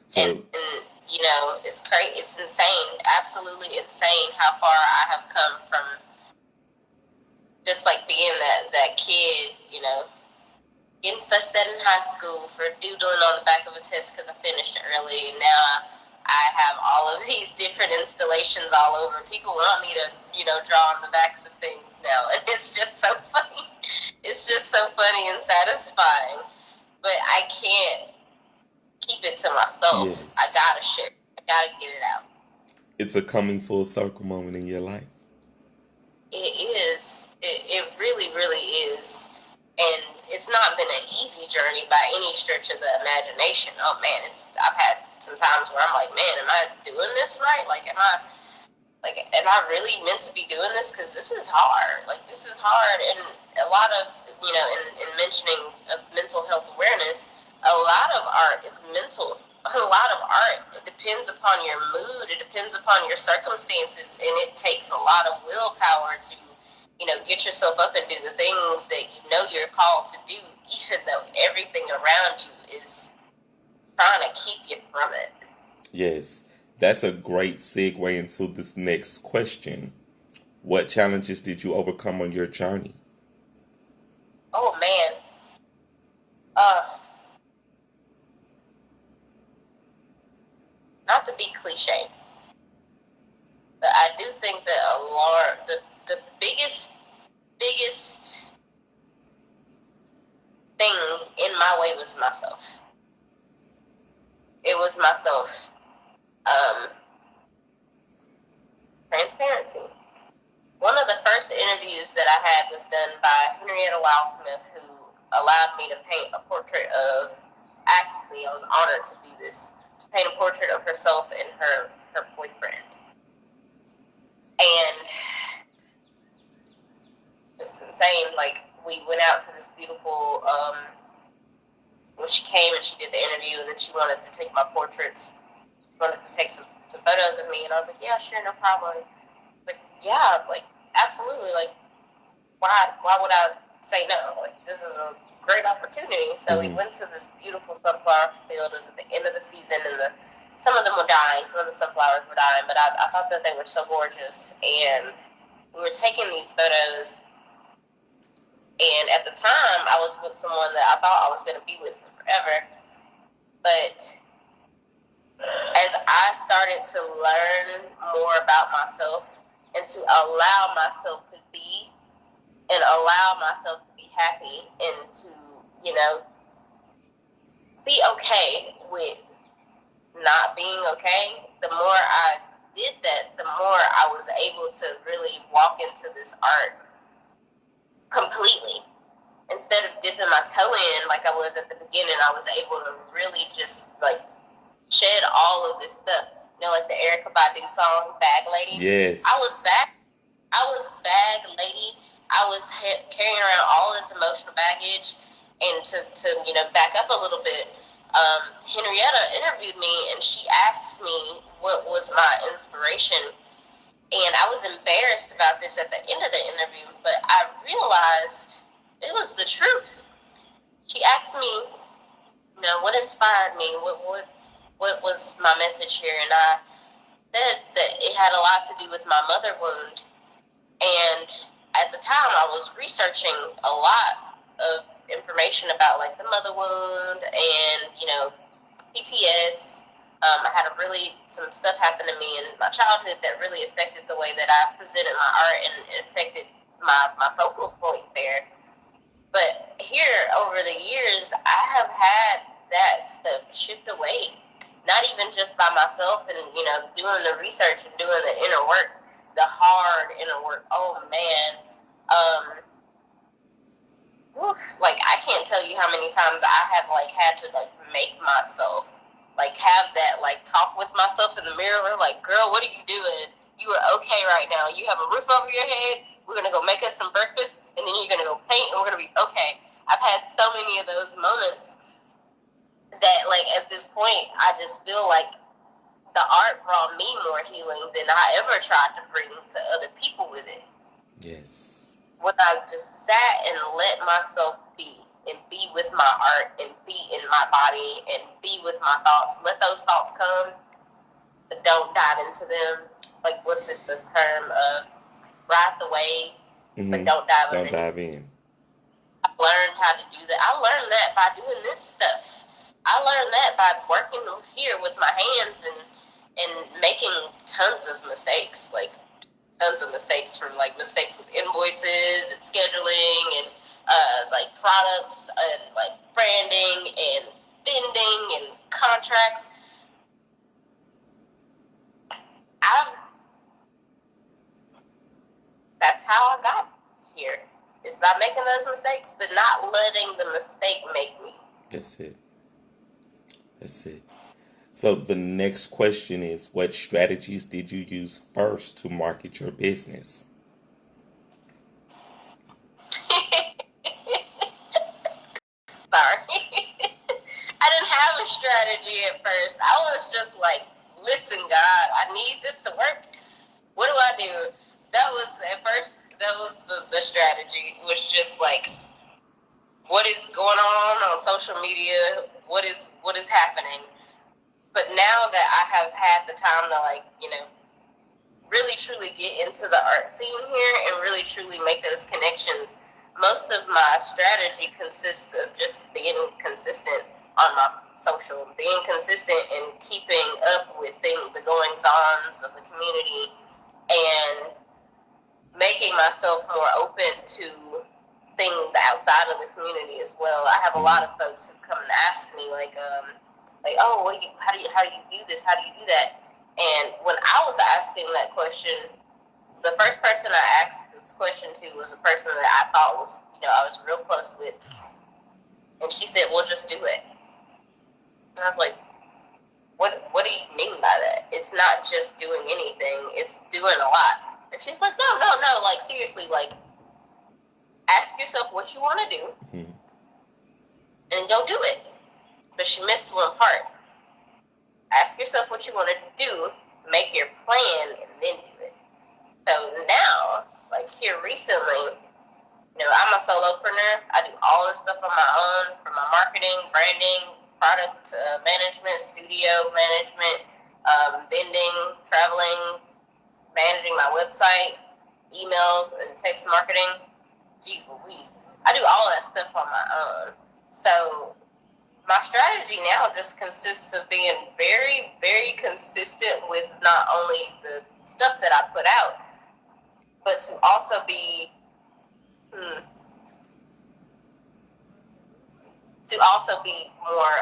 So, and it's crazy. It's insane. Absolutely insane how far I have come from just, like, being that kid, getting fussed at in high school for doodling on the back of a test because I finished early. And now I have all of these different installations all over. People want me to, draw on the backs of things now. And it's just so funny. It's just so funny and satisfying. But I can't keep it to myself. yes. I gotta share it. I gotta get it out. It's a coming full circle moment in your life. It is. It really, really is. And it's not been an easy journey by any stretch of the imagination. Oh man, I've had some times where I'm like, man, am I doing this right? Am I really meant to be doing this? Because this is hard. This is hard. And a lot of, in mentioning of mental health awareness, a lot of art is mental. A lot of art, it depends upon your mood. It depends upon your circumstances. And it takes a lot of willpower to, get yourself up and do the things that you're called to do, even though everything around you is trying to keep you from it. Yes, that's a great segue into this next question. What challenges did you overcome on your journey? Oh, man. Not to be cliche, but I do think that the biggest thing in my way was myself. It was myself. Transparency. One of the first interviews that I had was done by Henrietta Wildsmith, who allowed me to paint a portrait of, asked me, I was honored to do this, to paint a portrait of herself and her boyfriend. And it's insane. We went out to this beautiful, when she came and she did the interview, and then she wanted to take my portraits, wanted to take some photos of me, and I was like, yeah, sure, no problem. It's like, yeah, absolutely, why would I say no? This is a great opportunity. So we went to this beautiful sunflower field. It was at the end of the season, and some of them were dying, some of the sunflowers were dying, but I thought that they were so gorgeous, and we were taking these photos, and at the time, I was with someone that I thought I was going to be with forever, but as I started to learn more about myself and to allow myself to be and allow myself to be happy and to, be okay with not being okay, the more I did that, the more I was able to really walk into this art completely. Instead of dipping my toe in like I was at the beginning, I was able to really just shed all of this stuff. Like the Erykah Badu song, Bag Lady. Yes. I was bag lady. I was carrying around all this emotional baggage. And to back up a little bit, Henrietta interviewed me, and she asked me what was my inspiration. And I was embarrassed about this at the end of the interview, but I realized it was the truth. She asked me, what inspired me? What was my message here? And I said that it had a lot to do with my mother wound. And at the time, I was researching a lot of information about like the mother wound and PTS. I had some stuff happen to me in my childhood that really affected the way that I presented my art, and it affected my focal point there. But here, over the years, I have had that stuff shipped away. Not even just by myself and, doing the research and doing the inner work, the hard inner work. Oh, man. Like, I can't tell you how many times I have, like, had to, like, make myself, like, have that, like, talk with myself in the mirror. Like, girl, what are you doing? You are okay right now. You have a roof over your head. We're going to go make us some breakfast, and then you're going to go paint, and we're going to be okay. I've had so many of those moments that, like, at this point, I just feel like the art brought me more healing than I ever tried to bring to other people with it. Yes. When I just sat and let myself be, and be with my art, and be in my body, and be with my thoughts. Let those thoughts come, but don't dive into them. Like, what's it, the term of ride the wave, but don't dive in. Don't dive in. I learned how to do that. I learned that by doing this stuff. I learned that by working here with my hands and making tons of mistakes, like tons of mistakes, from like mistakes with invoices and scheduling and like products and like branding and vending and contracts. That's how I got here. It's by making those mistakes, but not letting the mistake make me. That's it. So the next question is, what strategies did you use first to market your business? Sorry. I didn't have a strategy at first. I was just like, listen, God, I need this to work. What do I do? That was, at first, that was the strategy. It was just like, what is going on social media? What is happening? But now that I have had the time to, like, really truly get into the art scene here and really truly make those connections, most of my strategy consists of just being consistent on my social, being consistent and keeping up with the goings-ons of the community, and making myself more open to things outside of the community as well. I have a lot of folks who come and ask me, like, oh, how do you do this? How do you do that? And when I was asking that question, the first person I asked this question to was a person that I thought was, I was real close with. And she said, well, just do it. And I was like, what do you mean by that? It's not just doing anything. It's doing a lot. And she's like, no, like, seriously, like, ask yourself what you want to do, and go do it. But she missed one part. Ask yourself what you want to do, make your plan, and then do it. So now, like, here recently, I'm a solopreneur. I do all this stuff on my own, from my marketing, branding, product management, studio management, vending, traveling, managing my website, email and text marketing. Jeez Louise. I do all that stuff on my own. So my strategy now just consists of being very, very consistent with not only the stuff that I put out, but to also be more,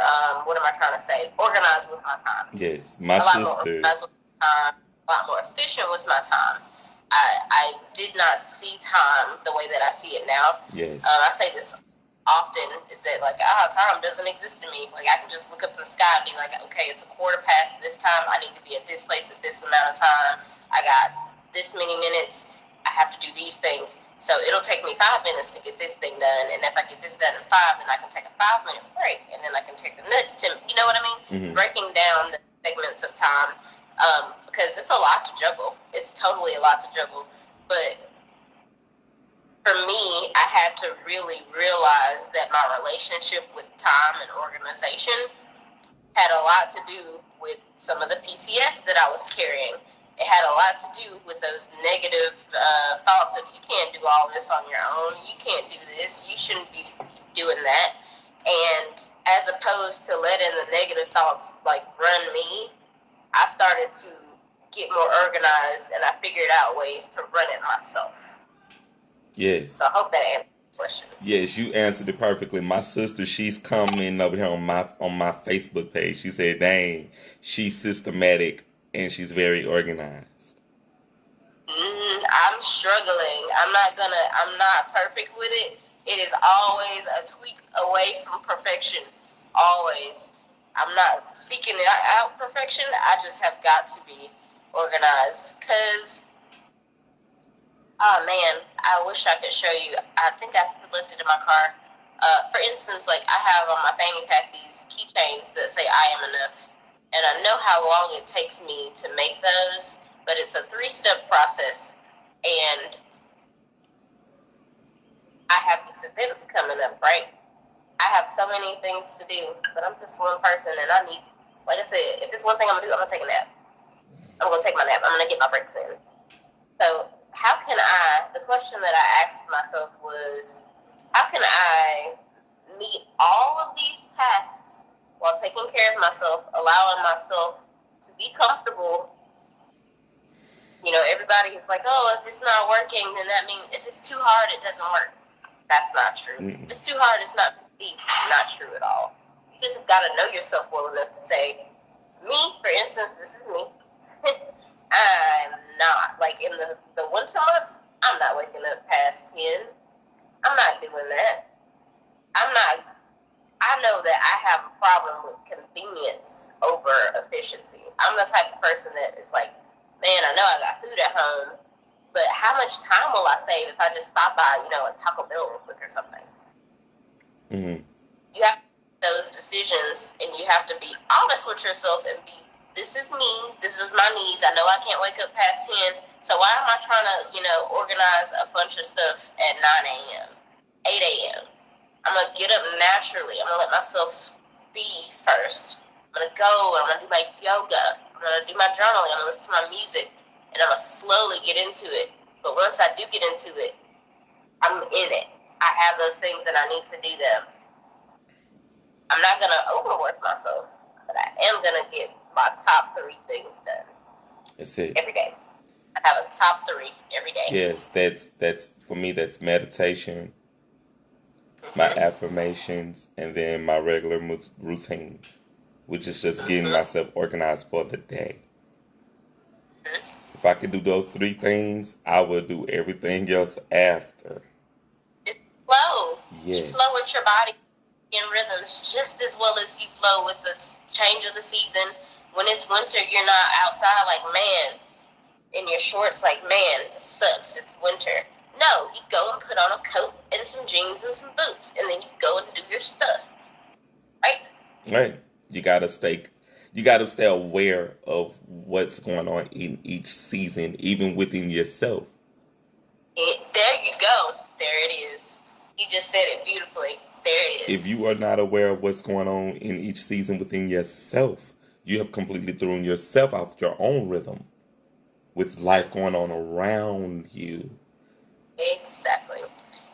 what am I trying to say? Organized with my time. Yes, my a lot sister. More organized with my time, a lot more efficient with my time. I did not see time the way that I see it now. Yes. I say this often, is that, like, time doesn't exist to me. Like, I can just look up in the sky and be like, okay, it's 1:15 this time. I need to be at this place at this amount of time. I got this many minutes. I have to do these things. So it'll take me 5 minutes to get this thing done. And if I get this done in 5, then I can take a 5-minute break. And then I can take the next 10. You know what I mean? Mm-hmm. Breaking down the segments of time. Because it's a lot to juggle. It's totally a lot to juggle. But for me, I had to really realize that my relationship with time and organization had a lot to do with some of the PTS that I was carrying. It had a lot to do with those negative thoughts of, you can't do all this on your own, you can't do this, you shouldn't be doing that. And as opposed to letting the negative thoughts like run me, I started to get more organized, and I figured out ways to run it myself. Yes. So I hope that answers the question. Yes, you answered it perfectly. My sister, she's coming over here on my Facebook page. She said, "Dang, she's systematic and she's very organized." I'm struggling. I'm not perfect with it. It is always a tweak away from perfection. Always. I'm not seeking out perfection. I just have got to be organized. Because, oh man, I wish I could show you. I think I left it in my car. For instance, like I have on my fanny pack these keychains that say I am enough. And I know how long it takes me to make those, but it's a 3-step process. And I have these events coming up, right? I have so many things to do, but I'm just one person, and I need, like I said, if it's one thing I'm going to do, I'm going to take a nap. I'm going to take my nap. I'm going to get my breaks in. So the question that I asked myself was, how can I meet all of these tasks while taking care of myself, allowing myself to be comfortable? You know, everybody is like, oh, if it's not working, then that means if it's too hard, it doesn't work. That's not true. If it's too hard, it's not true at all. You just got to know yourself well enough to say, me, for instance, this is me. I'm not, like in the winter months, I'm not waking up past 10. I'm not doing that. I know that I have a problem with convenience over efficiency. I'm the type of person that is like, man, I know I got food at home, but how much time will I save if I just stop by, a Taco Bell real quick or something? Mm-hmm. You have to make those decisions, and you have to be honest with yourself and be, this is me, this is my needs. I know I can't wake up past 10, so why am I trying to, organize a bunch of stuff at 9 a.m., 8 a.m.? I'm going to get up naturally. I'm going to let myself be first. I'm going to go, I'm going to do my yoga. I'm going to do my journaling. I'm going to listen to my music, and I'm going to slowly get into it. But once I do get into it, I'm in it. I have those things, and I need to do them. I'm not going to overwork myself, but I am going to get my top 3 things done. That's it. Every day. I have a top 3 every day. Yes, that's for me, that's meditation, my affirmations, and then my regular routine, which is just getting myself organized for the day. If I could do those 3 things, I would do everything else after. It's flow. Yes. You flow with your body in rhythms just as well as you flow with the change of the season. When it's winter, you're not outside like, man, in your shorts like, man, this sucks, it's winter. No, you go and put on a coat and some jeans and some boots, and then you go and do your stuff. Right? Right. You gotta stay aware of what's going on in each season, even within yourself. There you go. There it is. You just said it beautifully. There it is. If you are not aware of what's going on in each season within yourself, you have completely thrown yourself off your own rhythm with life going on around you. Exactly.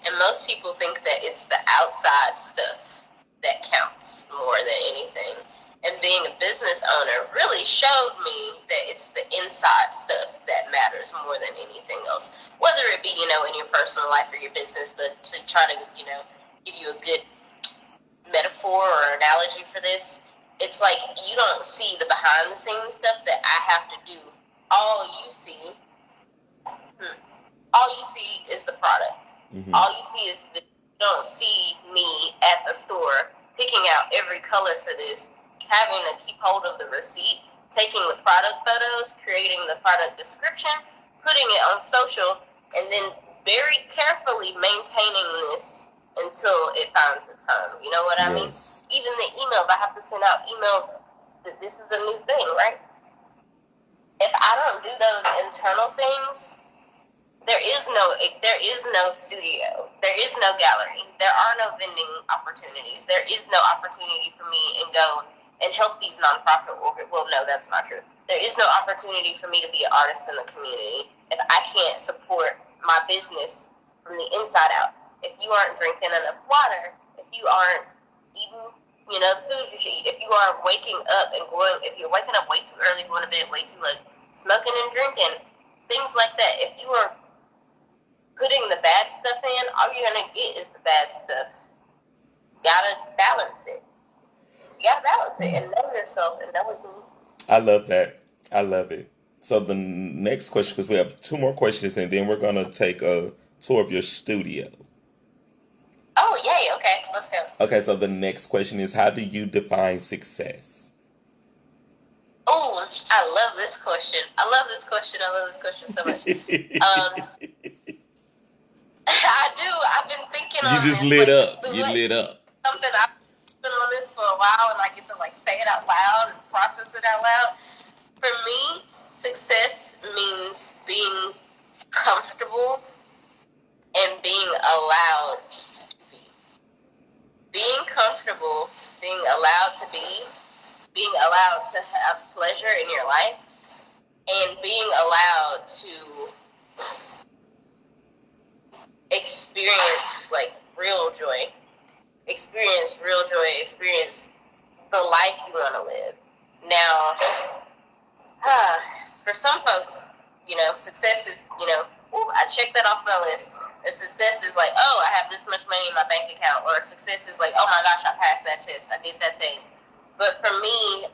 And most people think that it's the outside stuff that counts more than anything. And being a business owner really showed me that it's the inside stuff that matters more than anything else. Whether it be, in your personal life or your business, but to try to, give you a good metaphor or analogy for this, it's like you don't see the behind the scenes stuff that I have to do. All you see is the product. Mm-hmm. All you see is you don't see me at the store picking out every color for this, having to keep hold of the receipt, taking the product photos, creating the product description, putting it on social, and then very carefully maintaining this until it finds its home. You know what I mean? Even the emails, I have to send out emails that this is a new thing, right? If I don't do those internal things, there is no studio. There is no gallery. There are no vending opportunities. There is no opportunity for me and go and help these nonprofit organizations. Well, no, that's not true. There is no opportunity for me to be an artist in the community if I can't support my business from the inside out. If you aren't drinking enough water, if you aren't eating, the food you should eat, if you are waking up and going, if you're waking up way too early, going to bed way too late, smoking and drinking, things like that. If you are putting the bad stuff in, all you're going to get is the bad stuff. You got to balance it. You got to balance it and know yourself and know what you need. I love that. I love it. So the next question, because we have two more questions, and then we're going to take a tour of your studio. Oh, yay. Okay, let's go. Okay, so the next question is, how do you define success? Oh, I love this question. I love this question so much. I do. I've been thinking on this. You just lit up. You lit up. Something I've been on this for a while, and I get to say it out loud and process it out loud. For me, success means being comfortable and being allowed to be. Being comfortable, being allowed to be, being allowed to have pleasure in your life, and being allowed to experience real joy. Experience real joy. Experience the life you want to live. Now, for some folks, success is, I check that off my list. A success is oh, I have this much money in my bank account. Or a success is oh my gosh, I passed that test. I did that thing. But for me,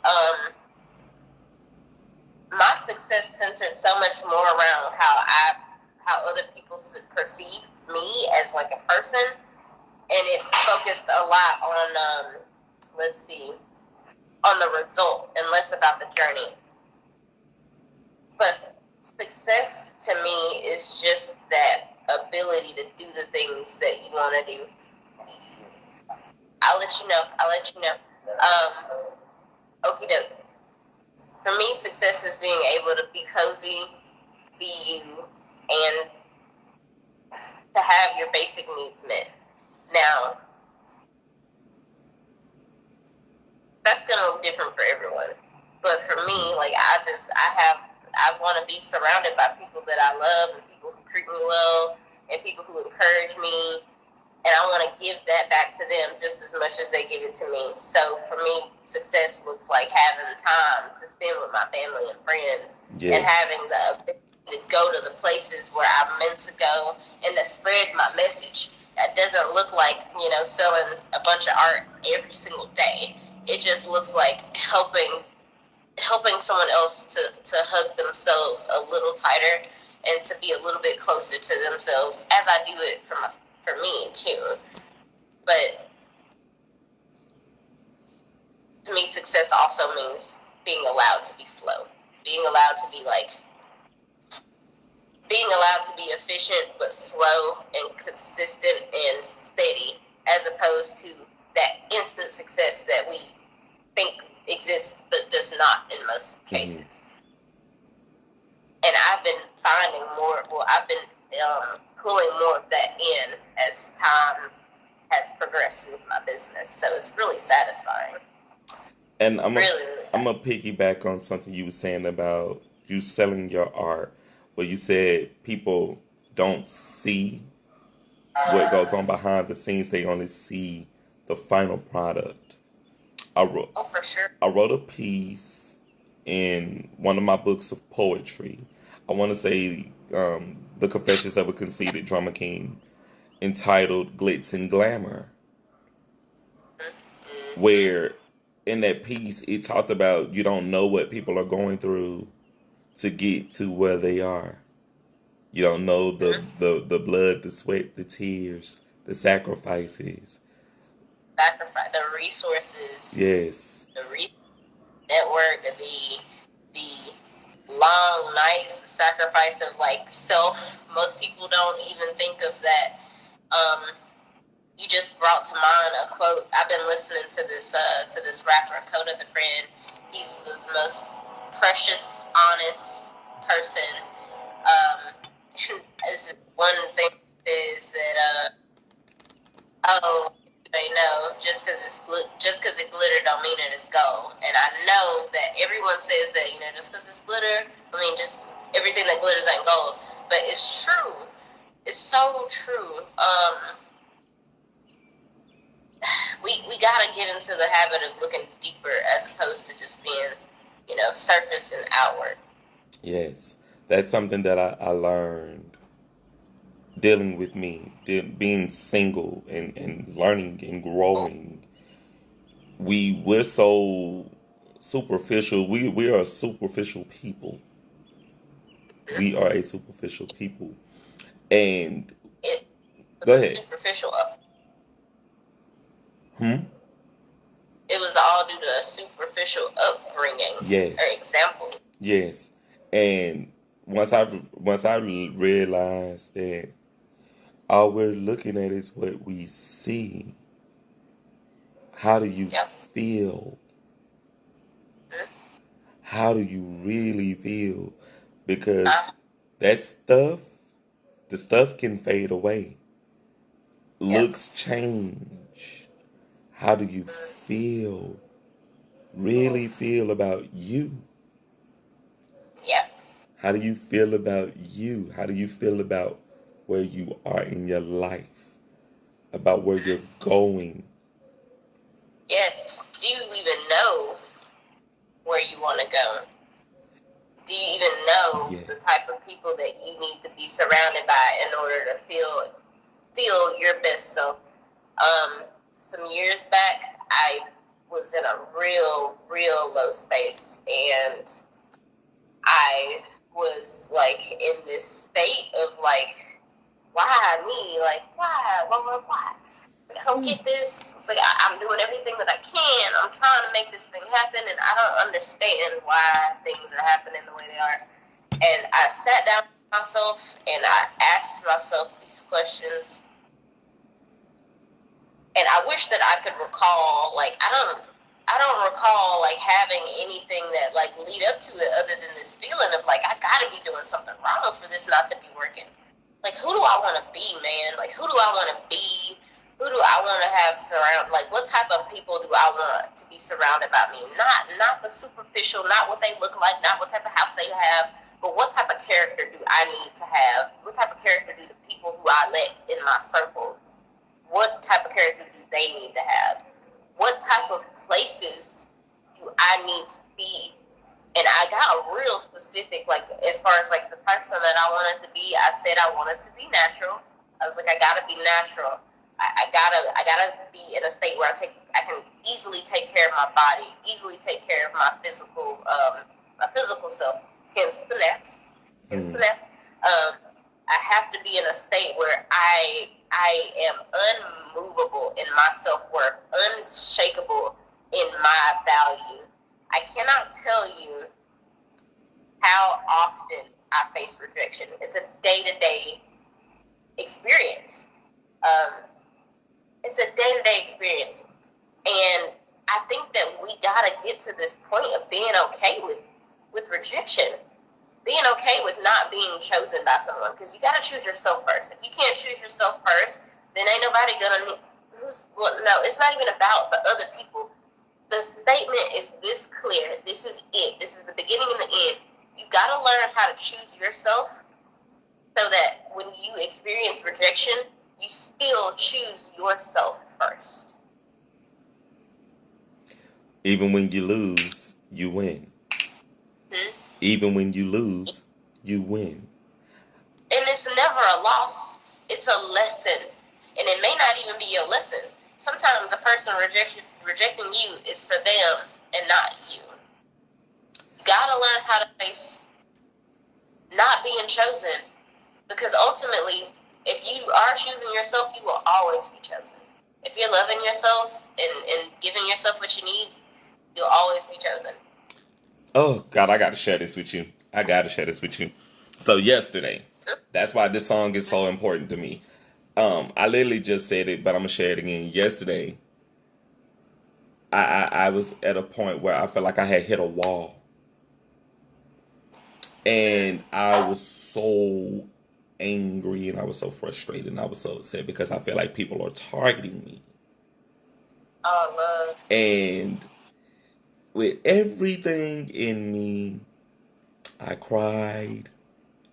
my success centered so much more around how other people perceive me as a person, and it focused a lot on on the result and less about the journey. But success to me is just that ability to do the things that you want to do. I'll let you know. Okie doke. For me, success is being able to be cozy, be you, and to have your basic needs met. Now, that's going to look different for everyone. But for me, I want to be surrounded by people that I love and people who treat me well and people who encourage me. And I want to give that back to them just as much as they give it to me. So for me, success looks like having time to spend with my family and friends, yes, and having the ability to go to the places where I'm meant to go and to spread my message. That doesn't look like, selling a bunch of art every single day. It just looks like helping someone else to hug themselves a little tighter and to be a little bit closer to themselves as I do it for me too. But to me, success also means being allowed to be slow, being allowed to be being allowed to be efficient but slow and consistent and steady, as opposed to that instant success that we think exists but does not in most cases. Mm-hmm. And I've been finding I've been pulling more of that in as time has progressed with my business. So it's really satisfying. And I'm going to piggyback on something you were saying about you selling your art, where you said people don't see what goes on behind the scenes. They only see the final product. For sure. I wrote a piece in one of my books of poetry. I want to say The Confessions of a Conceited Drummer King, entitled Glitz and Glamour, where in that piece it talked about you don't know what people are going through to get to where they are. You don't know the blood, the sweat, the tears, the sacrifices. The resources. Yes. The network, the long nights, the sacrifice of self. Most people don't even think of that. You just brought to mind a quote. I've been listening to this rapper, Coda the Friend. He's the most precious, honest person This is one thing is that oh, you may know, just because it glitter don't mean that it's gold. And I know that everyone says that, just because it's glitter, I mean, just everything that glitters ain't gold. But it's true. It's so true. We gotta get into the habit of looking deeper as opposed to just being, surface and outward. Yes, that's something that I learned dealing with me, being single and learning and growing. We're so superficial. We are superficial people. We are a superficial people. And It was go a ahead. superficial. Hmm. It was all due to a superficial upbringing or Yes. example. Yes. And once I realized that all we're looking at is what we see, how do you Yep. feel? Mm-hmm. How do you really feel? Because Uh, that stuff, the stuff can fade away. yep. Looks change. How do you feel? Really Mm-hmm. feel about you? Yep. How do you feel about you? How do you feel about where you are in your life? About where Mm-hmm. you're going? Yes. Do you even know where you want to go? Do you even know Yeah. the type of people that you need to be surrounded by in order to feel your best self? Some years back, I was in a real low space, and I was like in this state of like, why me? Like, why? I don't get this. It's like I'm doing everything that I can. I'm trying to make this thing happen, and I don't understand why things are happening the way they are. And I sat down with myself and I asked myself these questions. And I wish that I could recall. Like I don't recall like having anything that like lead up to it other than this feeling of like I gotta be doing something wrong for this not to be working. Like who do I want to be, man? Like who do I want to be? Who do I want to have surround? Like what type of people do I want to be surrounded by me? Not the superficial, not what they look like, not what type of house they have, but what type of character do I need to have? What type of character do the people who I let in my circle? What type of character do they need to have? What type of places do I need to be? And I got real specific, like as far as like the person that I wanted to be. I said I wanted to be natural. I was like, I gotta be natural. I gotta be in a state where I can easily take care of my body, easily take care of my physical self. Hence the naps. Hence the Mm. naps. I have to be in a state where I am unmovable in my self-worth, unshakable in my value. I cannot tell you how often I face rejection. It's a day-to-day experience. Um, it's a day-to-day experience. And I think that we got to get to this point of being okay with rejection. Being okay with not being chosen by someone, because you got to choose yourself first. If you can't choose yourself first, then ain't nobody gonna. No, it's not even about the other people. The statement is this clear. This is it. This is the beginning and the end. You got to learn how to choose yourself, so that when you experience rejection, you still choose yourself first. Even when you lose, you win. Hmm? Even when you lose, you win. And it's never a loss. It's a lesson. And it may not even be your lesson. Sometimes a person rejecting you is for them and not you. You gotta learn how to face not being chosen, because ultimately, if you are choosing yourself, you will always be chosen. If you're loving yourself and giving yourself what you need, you'll always be chosen. Oh God, I gotta share this with you. I gotta share this with you. So yesterday, that's why this song is so important to me. I literally just said it, but I'm gonna share it again. Yesterday, I was at a point where I felt like I had hit a wall, and I was so angry and I was so frustrated and I was so upset because I feel like people are targeting me. Oh, love. And with everything in me, I cried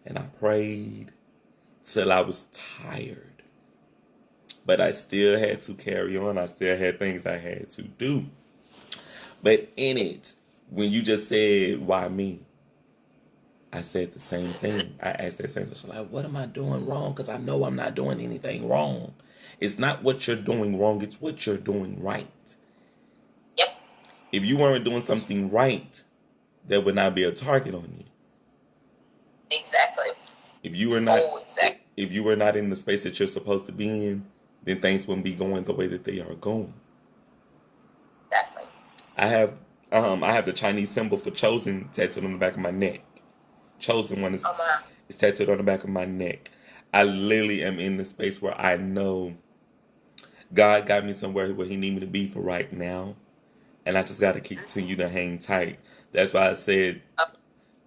and I prayed till I was tired. But I still had to carry on. I still had things I had to do. But in it, when you just said, why me? I said the same thing. I asked that same question, like, what am I doing wrong? Because I know I'm not doing anything wrong. It's not what you're doing wrong, it's what you're doing right. Yep. If you weren't doing something right, there would not be a target on you. Exactly. If you were not if you were not in the space that you're supposed to be in, then things wouldn't be going the way that they are going. Exactly. I have the Chinese symbol for chosen tattooed on the back of my neck. Chosen one is tattooed on the back of my neck. I literally am in the space where I know God got me somewhere where He need me to be for right now, and I just got to continue to hang tight. That's why I said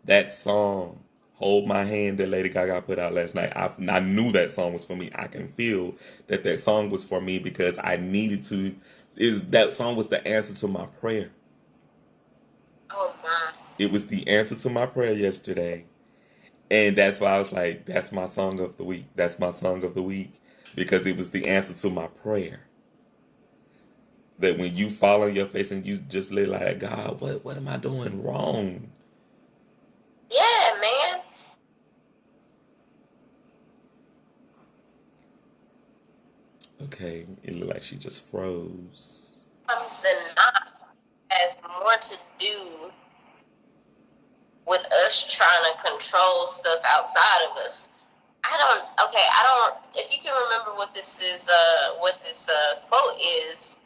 that song, "Hold My Hand," that Lady Gaga put out last night. I knew that song was for me. I can feel that song was for me because I needed to. That song was the answer to my prayer. Oh my! It was the answer to my prayer yesterday. And that's why I was like, that's my song of the week. That's my song of the week. Because it was the answer to my prayer. That when you fall on your face and you just live like, God, what am I doing wrong? Yeah, man. Okay, it looked like she just froze. Sometimes the not has more to do with us trying to control stuff outside of us. If you can remember what this is, what this quote is,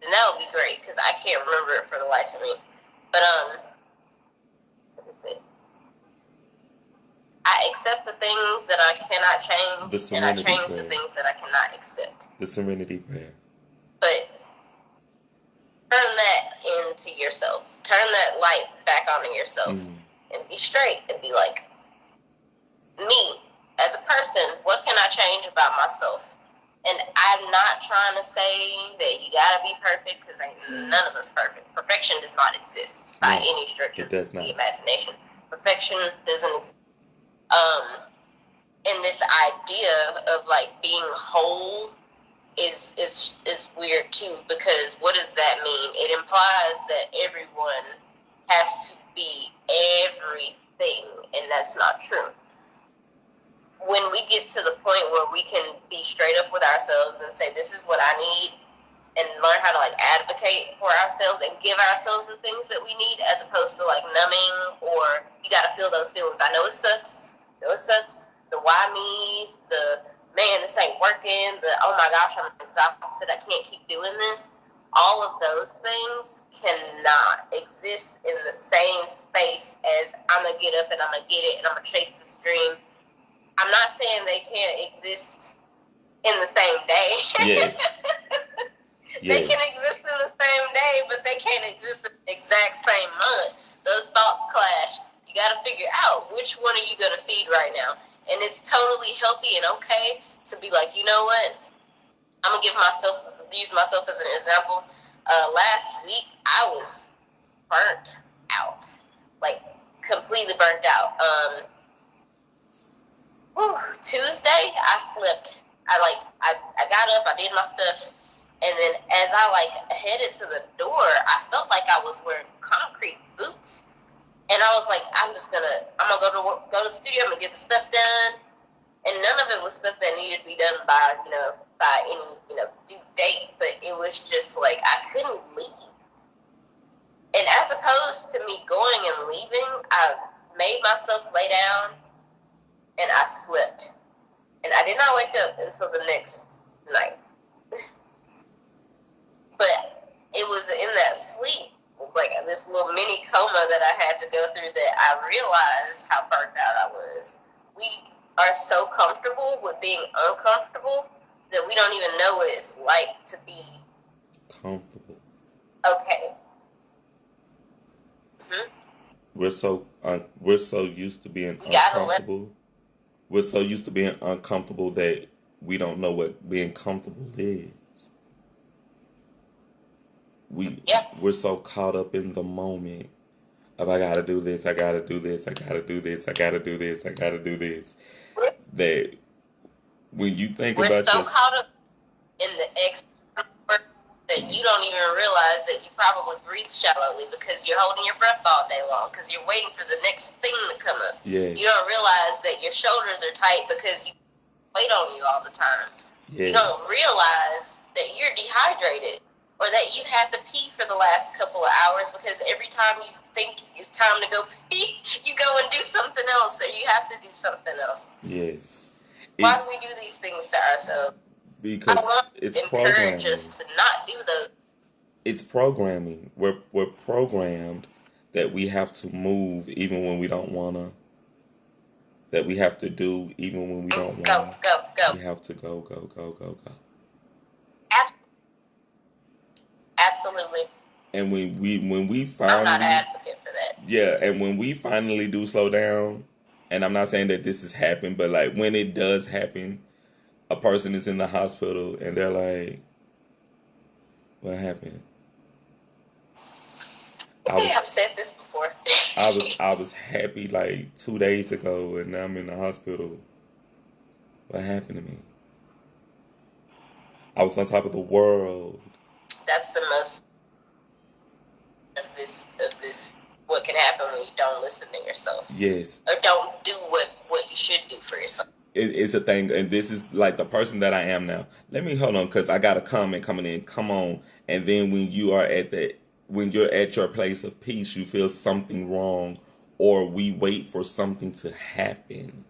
then that would be great, because I can't remember it for the life of me. But, what is it? I accept the things that I cannot change, and I change the things that I cannot accept. The serenity prayer. But turn that into yourself. Turn that light back onto yourself. And be straight and be like, me, as a person, what can I change about myself? And I'm not trying to say that you gotta be perfect, because none of us perfect. Perfection does not exist by any stretch of the imagination. Perfection doesn't exist. And this idea of like being whole is weird too, because what does that mean? It implies that everyone has to be everything, and that's not true. When we get to the point where we can be straight up with ourselves and say, this is what I need, and learn how to like advocate for ourselves and give ourselves the things that we need, as opposed to like numbing, or you got to feel those feelings. I know it sucks. The why me's, the man, this ain't working, the oh my gosh, I'm exhausted, I can't keep doing this. All of those things cannot exist in the same space as I'm going to get up and I'm going to get it and I'm going to chase this dream. I'm not saying they can't exist in the same day. Yes. They can exist in the same day, but they can't exist in the exact same month. Those thoughts clash. You got to figure out which one are you going to feed right now. And it's totally healthy and okay to be like, you know what? I'm going to use myself as an example. Last week, I was burnt out. Like, completely burnt out. Tuesday, I slept. I got up, I did my stuff, and then as I headed to the door, I felt like I was wearing concrete boots. And I was like, I'm gonna go to the studio, I'm gonna get the stuff done. And none of it was stuff that needed to be done by any, due date, but it was just like, I couldn't leave. And as opposed to me going and leaving, I made myself lay down and I slept. And I did not wake up until the next night. But it was in that sleep, like this little mini coma that I had to go through, that I realized how burnt out I was. We are so comfortable with being uncomfortable that we don't even know what it's like to be comfortable. Okay. We're so used to being uncomfortable We're so used to being uncomfortable that we don't know what being comfortable is. We Yeah. we're so caught up in the moment of I gotta do this, I gotta do this, I gotta do this, I gotta do this, I gotta do this. That when you think We're about so your caught up in the that you don't even realize that you probably breathe shallowly because you're holding your breath all day long because you're waiting for the next thing to come up. yes, You don't realize that your shoulders are tight because you weight on you all the time. You yes, don't realize that you're dehydrated or that you had to pee for the last couple of hours because every time you think it's time to go pee, you go and do something else or you have to do something else. yes. Why do we do these things to ourselves? I Because want it's to encourage programming. us to not do those. It's programming. We're programmed that we have to move even when we don't wanna. That we have to do even when we don't Go, wanna. go, go. We have to go, go, go, go, go. Absolutely. And when we I'm not finally, an advocate for that. yeah, and when we finally do slow down, and I'm not saying that this has happened, but like when it does happen, a person is in the hospital and they're like, "What happened?" Okay, I've said this before. I was happy like 2 days ago, and now I'm in the hospital. What happened to me? I was on top of the world. That's the most of this. What can happen when you don't listen to yourself? Yes. Or don't do what you should do for yourself. It's a thing, and this is like the person that I am now. Let me hold on, because I got a comment coming in. Come on, and then when you're at your place of peace, you feel something wrong, or we wait for something to happen.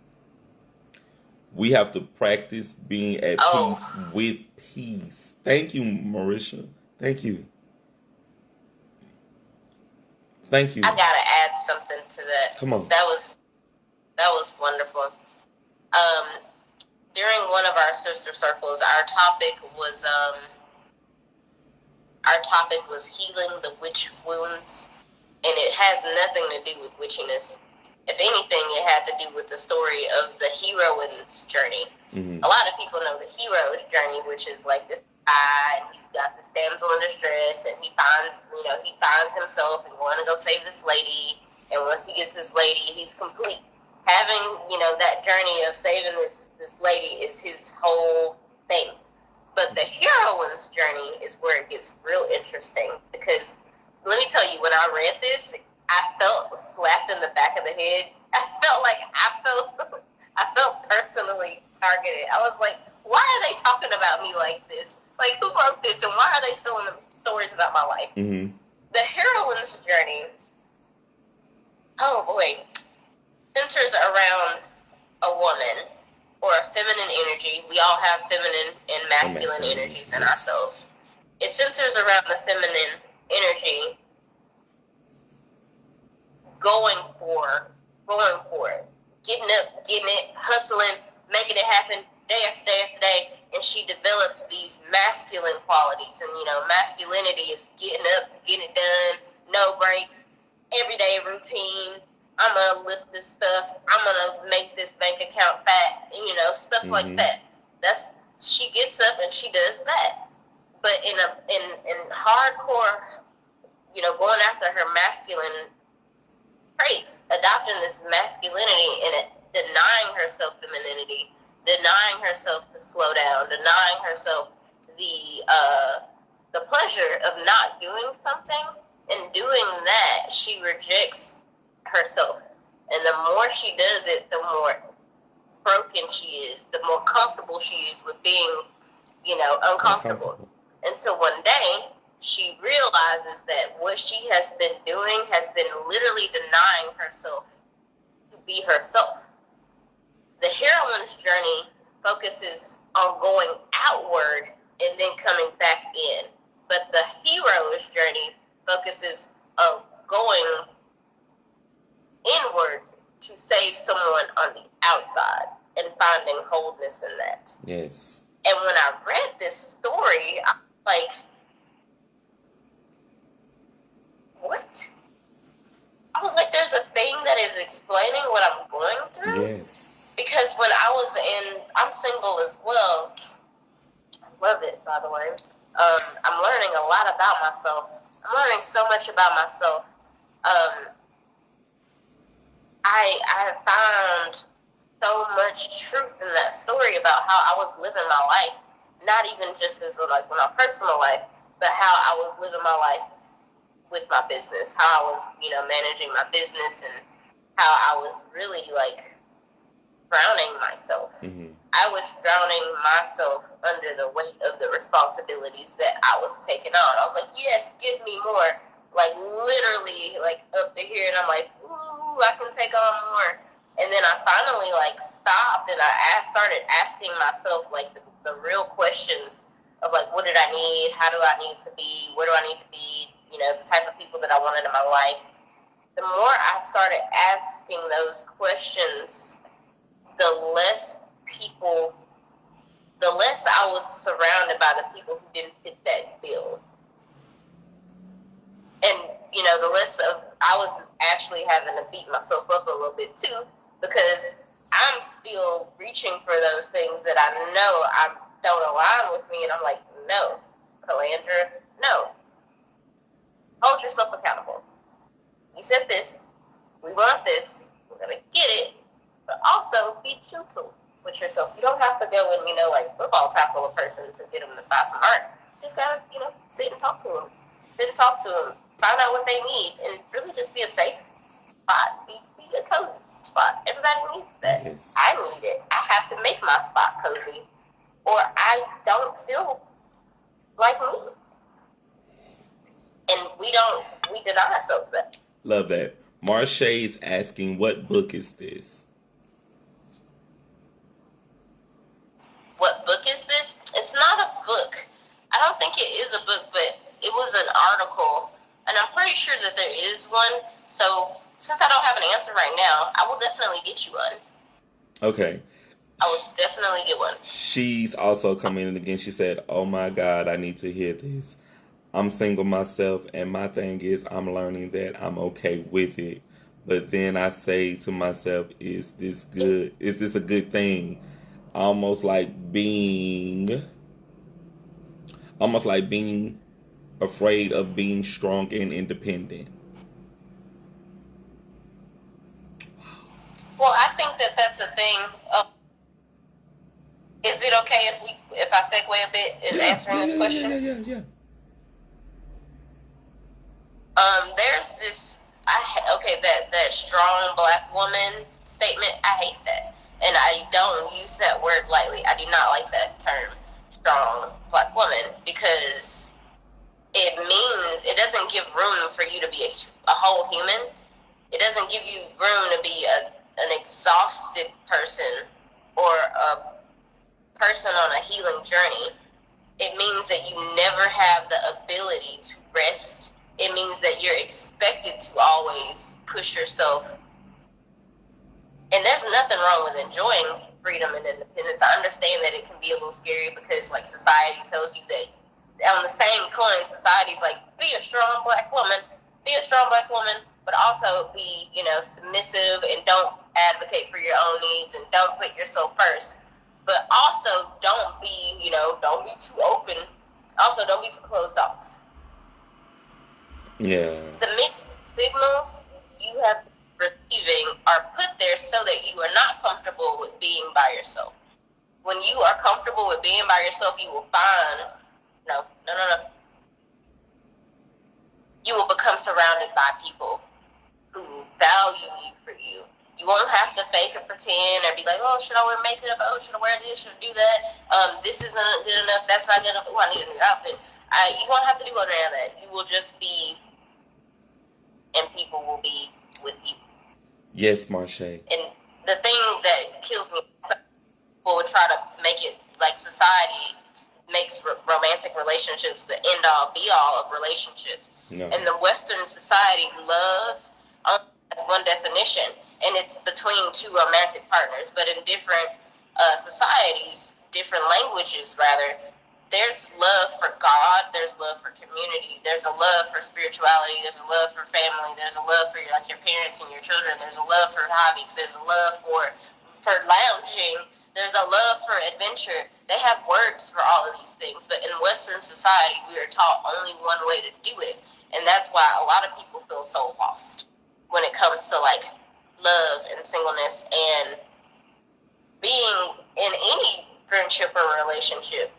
We have to practice being at peace with peace. Thank you, Marisha. Thank you. Thank you. I gotta add something to that. Come on. That was wonderful. During one of our sister circles, our topic was healing the witch wounds, and it has nothing to do with witchiness. If anything, it had to do with the story of the heroine's journey. Mm-hmm. A lot of people know the hero's journey, which is like this guy, and he's got this damsel in distress, and he finds himself and going to go save this lady, and once he gets this lady, he's complete. Having, that journey of saving this lady is his whole thing. But the heroine's journey is where it gets real interesting, because let me tell you, when I read this, I felt slapped in the back of the head. I felt personally targeted. I was like, why are they talking about me like this? Like, who wrote this, and why are they telling them stories about my life? Mm-hmm. The heroine's journey, oh boy, centers around a woman or a feminine energy. We all have feminine and masculine energies in ourselves. It centers around the feminine energy going for it, getting up, getting it, hustling, making it happen day after day after day, and she develops these masculine qualities. And masculinity is getting up, getting it done, no breaks, everyday routine. I'm gonna lift this stuff. I'm gonna make this bank account fat. Stuff like that. She gets up and she does that. But in hardcore, going after her masculine traits, adopting this masculinity and denying herself femininity, denying herself to slow down, denying herself the pleasure of not doing something. In doing that, she rejects herself, and the more she does it, the more broken she is, the more comfortable she is with being, uncomfortable. Until one day, she realizes that what she has been doing has been literally denying herself to be herself. The heroine's journey focuses on going outward and then coming back in, but the hero's journey focuses on going inward to save someone on the outside and finding wholeness in that. Yes. And when I read this story, I was like, what? I was like, there's a thing that is explaining what I'm going through? Yes. Because when I'm single as well. Love it, by the way. I'm learning a lot about myself. I'm learning so much about myself. I have found so much truth in that story about how I was living my life, not even just as like my personal life, but how I was living my life with my business, how I was, managing my business, and how I was really like drowning myself. Mm-hmm. I was drowning myself under the weight of the responsibilities that I was taking on. I was like, yes, give me more. Like, literally, like, up to here. And I'm like, ooh, I can take on more. And then I finally, like, stopped and I started asking myself, like, the real questions of, like, what did I need? How do I need to be? Where do I need to be? The type of people that I wanted in my life. The more I started asking those questions, the less I was surrounded by the people who didn't fit that bill. And, the less of, I was actually having to beat myself up a little bit too, because I'm still reaching for those things that I know don't align with me. And I'm like, no, Kalandra, no. Hold yourself accountable. You said this. We want this. We're going to get it. But also be gentle with yourself. You don't have to go and, like football tackle a person to get them to buy some art. Just gotta, sit and talk to them. Sit and talk to them. Find out what they need, and really just be a safe spot. Be a cozy spot. Everybody needs that. Yes. I need it. I have to make my spot cozy, or I don't feel like me. And we deny ourselves that. Love that. Marche's asking, what book is this? What book is this? It's not a book. I don't think it is a book, but it was an article, and I'm pretty sure that there is one. So since I don't have an answer right now, I will definitely get you one. Okay. I will definitely get one. She's also coming in again. She said, oh my God, I need to hear this. I'm single myself, and my thing is I'm learning that I'm okay with it. But then I say to myself, is this good? Is this a good thing? Almost like being afraid of being strong and independent. Well, I think that that's a thing. Is it okay if I segue a bit in answering this question? Yeah. There's this. That strong black woman statement. I hate that, and I don't use that word lightly. I do not like that term, strong black woman, because it doesn't give room for you to be a whole human. It doesn't give you room to be an exhausted person or a person on a healing journey. It means that you never have the ability to rest. It means that you're expected to always push yourself. And there's nothing wrong with enjoying freedom and independence. I understand that it can be a little scary because, like, society tells you that. On the same coin, society's like, be a strong black woman, but also be, submissive and don't advocate for your own needs and don't put yourself first. But also don't be too open. Also don't be too closed off. Yeah. The mixed signals you have receiving are put there so that you are not comfortable with being by yourself. When you are comfortable with being by yourself, you will find no. You will become surrounded by people who value you for you. You won't have to fake or pretend or be like, oh, should I wear makeup? Oh, should I wear this? Should I do that? This isn't good enough. That's not good enough. Oh, I need a new outfit. You won't have to do any of that. You will just be, and people will be with you. Yes, Marche. And the thing that kills me, people will try to make it like society makes romantic relationships the end-all, be-all of relationships. No. And the Western society, love, that's one definition, and it's between two romantic partners. But in different societies, different languages, rather, there's love for God, there's love for community, there's a love for spirituality, there's a love for family, there's a love for your parents and your children, there's a love for hobbies, there's a love for for lounging. There's a love for adventure. They have words for all of these things, but in Western society, we are taught only one way to do it, and that's why a lot of people feel so lost when it comes to like love and singleness and being in any friendship or relationship.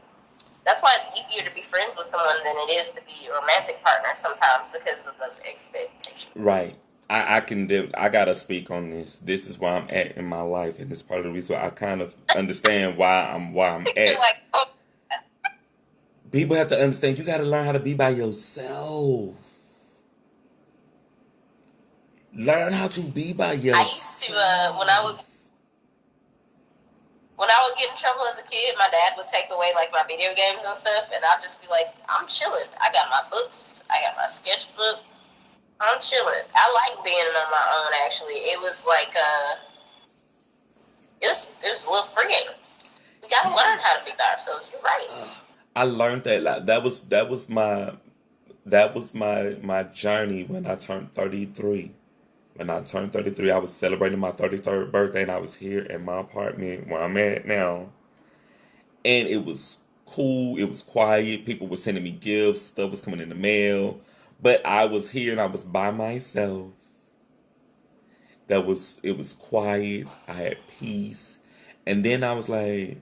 That's why it's easier to be friends with someone than it is to be a romantic partner sometimes because of those expectations. Right. I gotta speak on this. This is where I'm at in my life, and this part of the reason why I kind of understand why I'm at. Like, oh, People have to understand you gotta learn how to be by yourself. Learn how to be by yourself. I used to when I would get in trouble as a kid, my dad would take away like my video games and stuff, and I'd just be like, I'm chilling. I got my books, I got my sketchbook. I'm chilling. I like being on my own. Actually, it was like it was a little freeing. We gotta learn how to be by ourselves. You're right. I learned that that was my journey when I turned 33. When I turned 33, I was celebrating my 33rd birthday, and I was here in my apartment where I'm at now, and it was cool. It was quiet. People were sending me gifts. Stuff was coming in the mail. But I was here and I was by myself. It was quiet. I had peace. And then I was like,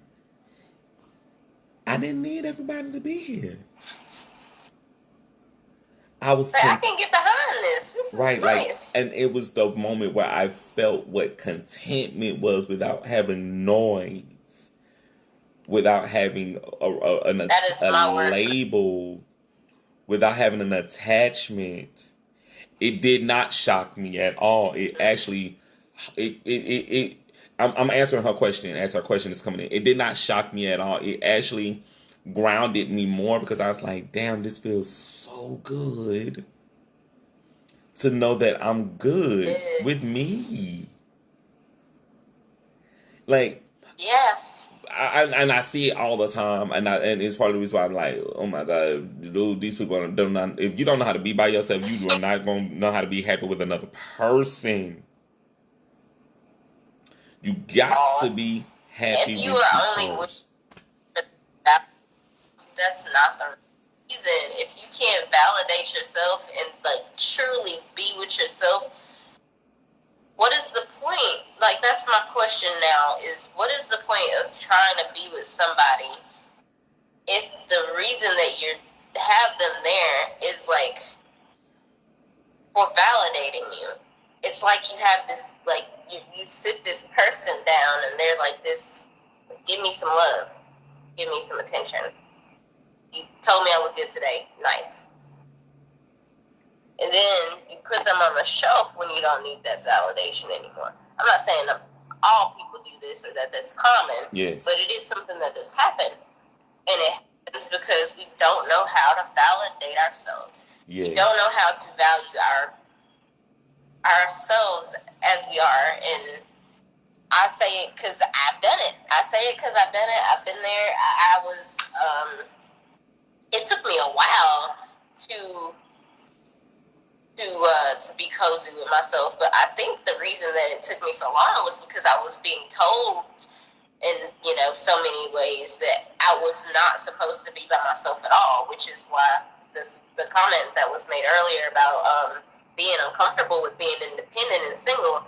I didn't need everybody to be here. I can get behind this. Right, nice. and it was the moment where I felt what contentment was without having noise, without having a label. Without having an attachment. It did not shock me at all. It actually, I'm answering her question as her question is coming in. It did not shock me at all. It actually grounded me more because I was like, damn, this feels so good to know that I'm good with me. Like, yes. I see it all the time, and it's part of the reason why I'm like, oh my god, dude, these people don't know. If you don't know how to be by yourself, you are not going to know how to be happy with another person. You got to be happy if you with are yourself. only with that's not the reason. If you can't validate yourself and like truly be with yourself, what is the point? Like, that's my question now, is what is the point of trying to be with somebody if the reason that you have them there is, like, for validating you? It's like you have this, like, you sit this person down and they're like this, give me some love, give me some attention. You told me I look good today, nice. And then you put them on the shelf when you don't need that validation anymore. I'm not saying that all people do this or that that's common, yes, but it is something that does happen. And it happens because we don't know how to validate ourselves. Yes. We don't know how to value ourselves as we are. And I say it because I've done it. I've been there. I was, it took me a while to be cozy with myself, but I think the reason that it took me so long was because I was being told in, so many ways that I was not supposed to be by myself at all, which is why the comment that was made earlier about being uncomfortable with being independent and single,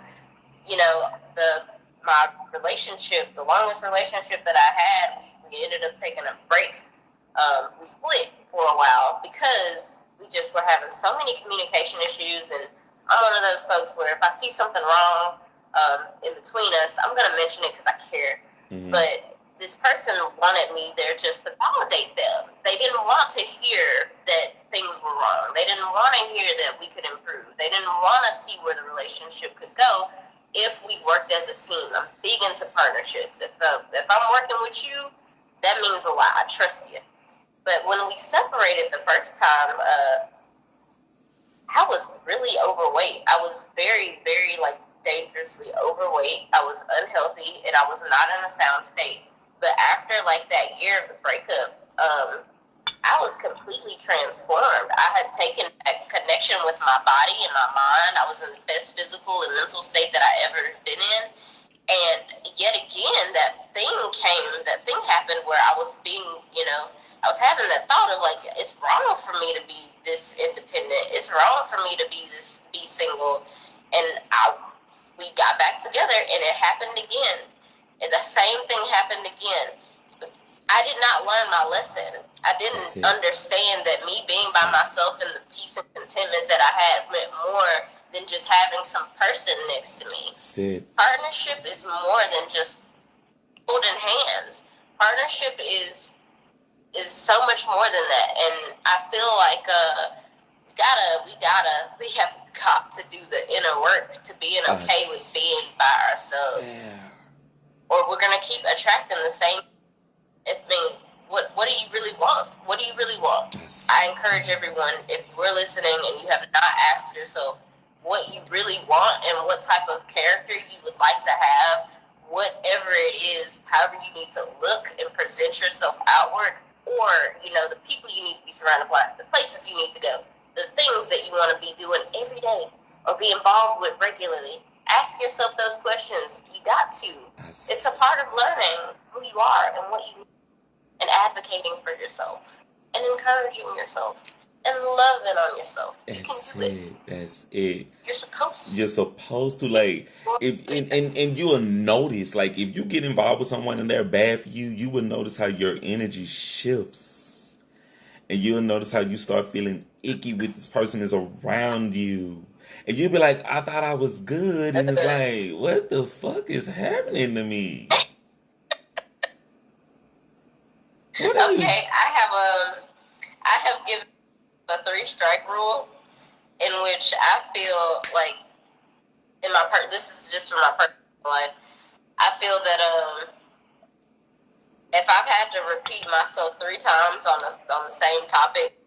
my relationship, the longest relationship that I had, we ended up taking a break. We split for a while because we just were having so many communication issues, and I'm one of those folks where if I see something wrong in between us, I'm going to mention it because I care. Mm-hmm. But this person wanted me there just to validate them. They didn't want to hear that things were wrong. They didn't want to hear that we could improve. They didn't want to see where the relationship could go if we worked as a team. I'm big into partnerships. If I'm working with you, that means a lot. I trust you. But when we separated the first time, I was really overweight. I was very, very, dangerously overweight. I was unhealthy, and I was not in a sound state. But after, that year of the breakup, I was completely transformed. I had taken a connection with my body and my mind. I was in the best physical and mental state that I ever been in. And yet again, that thing happened where I was being, I was having that thought of like, it's wrong for me to be this independent. It's wrong for me to be single. And we got back together, and it happened again. And the same thing happened again. I did not learn my lesson. I didn't understand that me being by myself and the peace and contentment that I had meant more than just having some person next to me. Partnership is more than just holding hands. Partnership is so much more than that. And I feel like we have got to do the inner work to being okay with being by ourselves. Yeah. Or we're gonna keep attracting the same. I mean, what do you really want? What do you really want? I encourage everyone, if we're listening and you have not asked yourself what you really want and what type of character you would like to have, whatever it is, however you need to look and present yourself outward, or, the people you need to be surrounded by, the places you need to go, the things that you want to be doing every day or be involved with regularly. Ask yourself those questions. You got to. It's a part of learning who you are and what you need, and advocating for yourself and encouraging yourself and loving on yourself. You can do it. That's it. You're supposed to, like, if and you will notice, like, if you get involved with someone and they're bad for you, you will notice how your energy shifts, and you'll notice how you start feeling icky with this person is around you. And you'll be like, I thought I was good. And it's like, what the fuck is happening to me? Okay, I have given the 3-strike rule, in which I feel like this is just for my personal life. I feel that if I've had to repeat myself 3 times on the same topic,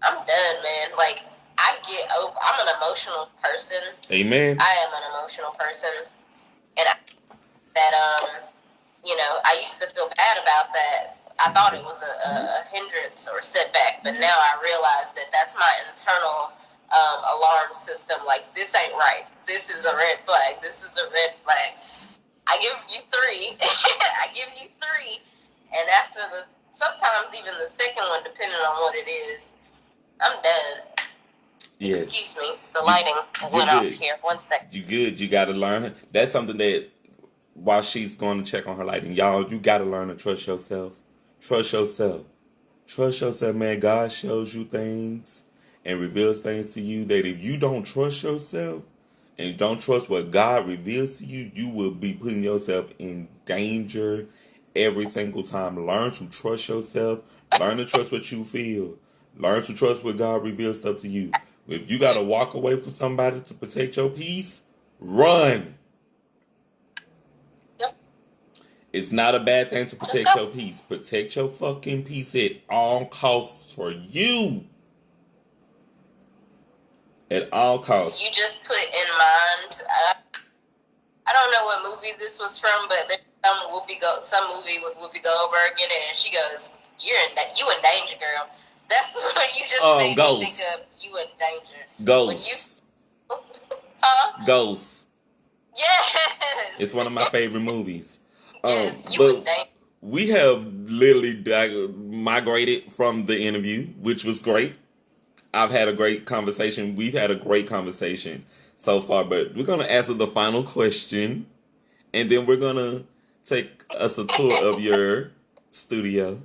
I'm done, man. Like, I'm an emotional person. Amen. I am an emotional person, and I used to feel bad about that. I thought it was a hindrance or setback, but now I realize that that's my internal alarm system. Like, this ain't right. This is a red flag. This is a red flag. I give you 3. I give you 3, and after sometimes even the second one, depending on what it is, I'm done. Yes. Excuse me, the lighting went off here. 1 second. You good. You got to learn. That's something that, while she's going to check on her lighting, y'all, you got to learn to trust yourself. Trust yourself. Trust yourself, man. God shows you things and reveals things to you that if you don't trust yourself and you don't trust what God reveals to you, you will be putting yourself in danger every single time. Learn to trust yourself. Learn to trust what you feel. Learn to trust what God reveals stuff to you. If you got to walk away from somebody to protect your peace, run. It's not a bad thing to protect your peace. Protect your fucking peace at all costs for you. At all costs. You just put in mind, I don't know what movie this was from, but there's some movie with Whoopi Goldberg in it, and she goes, you in danger, girl. That's what you just made me think of. You in danger. Ghosts. Huh? Ghosts. Yes. It's one of my favorite movies. Yes, you in danger. We have literally migrated from the interview, which was great. I've had a great conversation. We've had a great conversation so far, but we're going to answer the final question, and then we're going to take us a tour of your studio.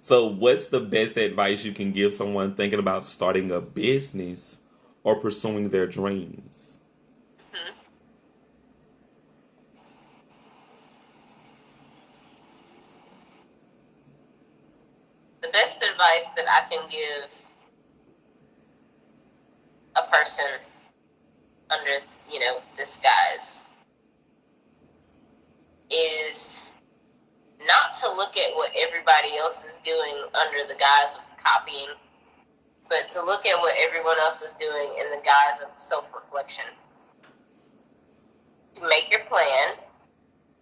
So what's the best advice you can give someone thinking about starting a business or pursuing their dreams? The best advice that I can give a person under, this guise is not to look at what everybody else is doing under the guise of copying, but to look at what everyone else is doing in the guise of self-reflection. To make your plan,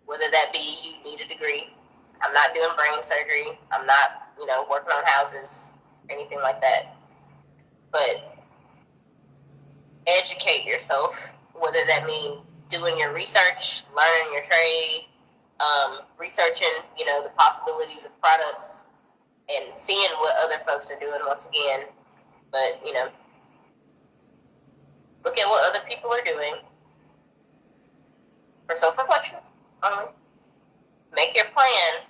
whether that be you need a degree. I'm not doing brain surgery. I'm not, working on houses, anything like that. But educate yourself, whether that means doing your research, learning your trade, researching, the possibilities of products, and seeing what other folks are doing once again. But, look at what other people are doing for self-reflection. Make your plan.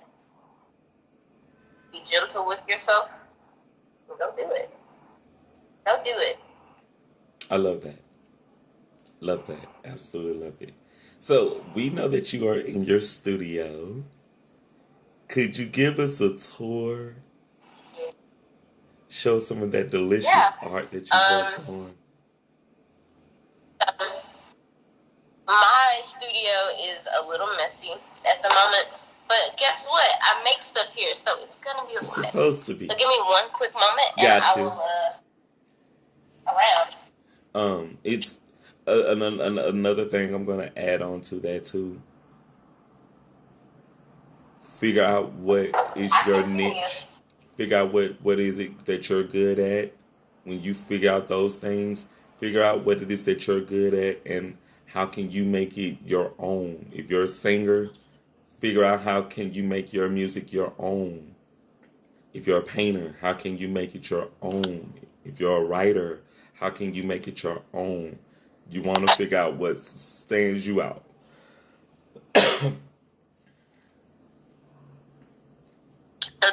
Be gentle with yourself. And go do it. Go do it. I love that. Love that. Absolutely love it. So, we know that you are in your studio. Could you give us a tour? Yeah. Show some of that delicious art that you worked on. My studio is a little messy at the moment, but guess what? I make stuff here, so it's gonna be a little messy. Supposed to be. So give me one quick moment, and I will around. It's another thing I'm gonna add on to that too. Figure out what is your niche. Figure out what is it that you're good at. When you figure out those things, figure out what it is that you're good at and how can you make it your own. If you're a singer, figure out how can you make your music your own. If you're a painter, how can you make it your own? If you're a writer, how can you make it your own? You want to figure out what stands you out. So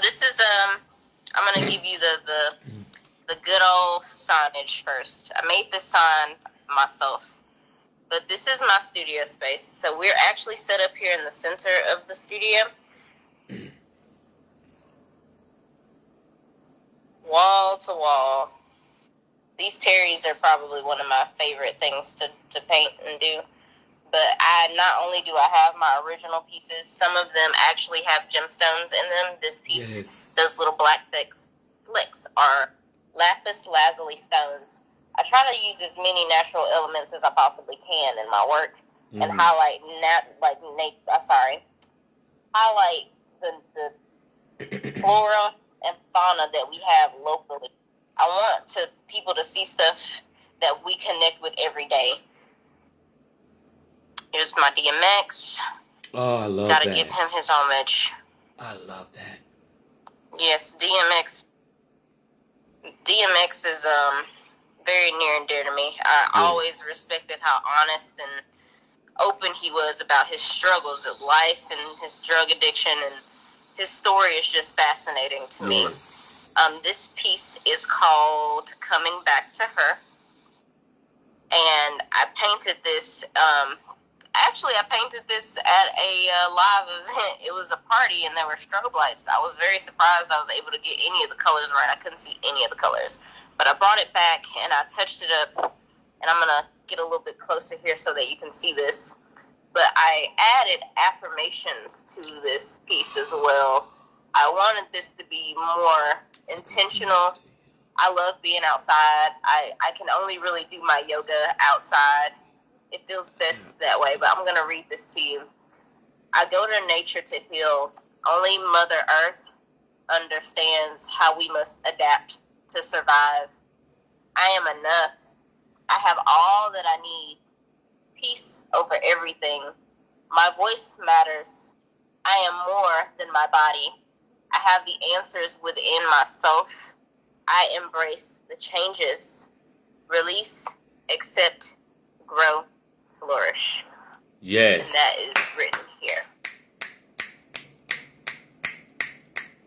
this is I'm gonna give you the good old signage first. I made this sign myself, but this is my studio space. So we're actually set up here in the center of the studio, wall to wall. These terries are probably one of my favorite things to paint and do. But not only do I have my original pieces, some of them actually have gemstones in them. This piece, those little black flecks are lapis lazuli stones. I try to use as many natural elements as I possibly can in my work and highlight the flora and fauna that we have locally. I want people to see stuff that we connect with every day. Here's my DMX. Oh, I love that. Gotta give him his homage. I love that. Yes, DMX. DMX is very near and dear to me. I always respected how honest and open he was about his struggles of life and his drug addiction, and his story is just fascinating to me. This piece is called Coming Back to Her, and I painted this. Actually, I painted this at a live event. It was a party, and there were strobe lights. I was very surprised I was able to get any of the colors right. I couldn't see any of the colors. But I brought it back, and I touched it up, and I'm going to get a little bit closer here so that you can see this. But I added affirmations to this piece as well. I wanted this to be more intentional. I love being outside. I can only really do my yoga outside. It feels best that way, but I'm going to read this to you. I go to nature to heal. Only Mother Earth understands how we must adapt to survive. I am enough. I have all that I need. Peace over everything. My voice matters. I am more than my body. I have the answers within myself. I embrace the changes. Release, accept, grow, flourish. Yes. And that is written here.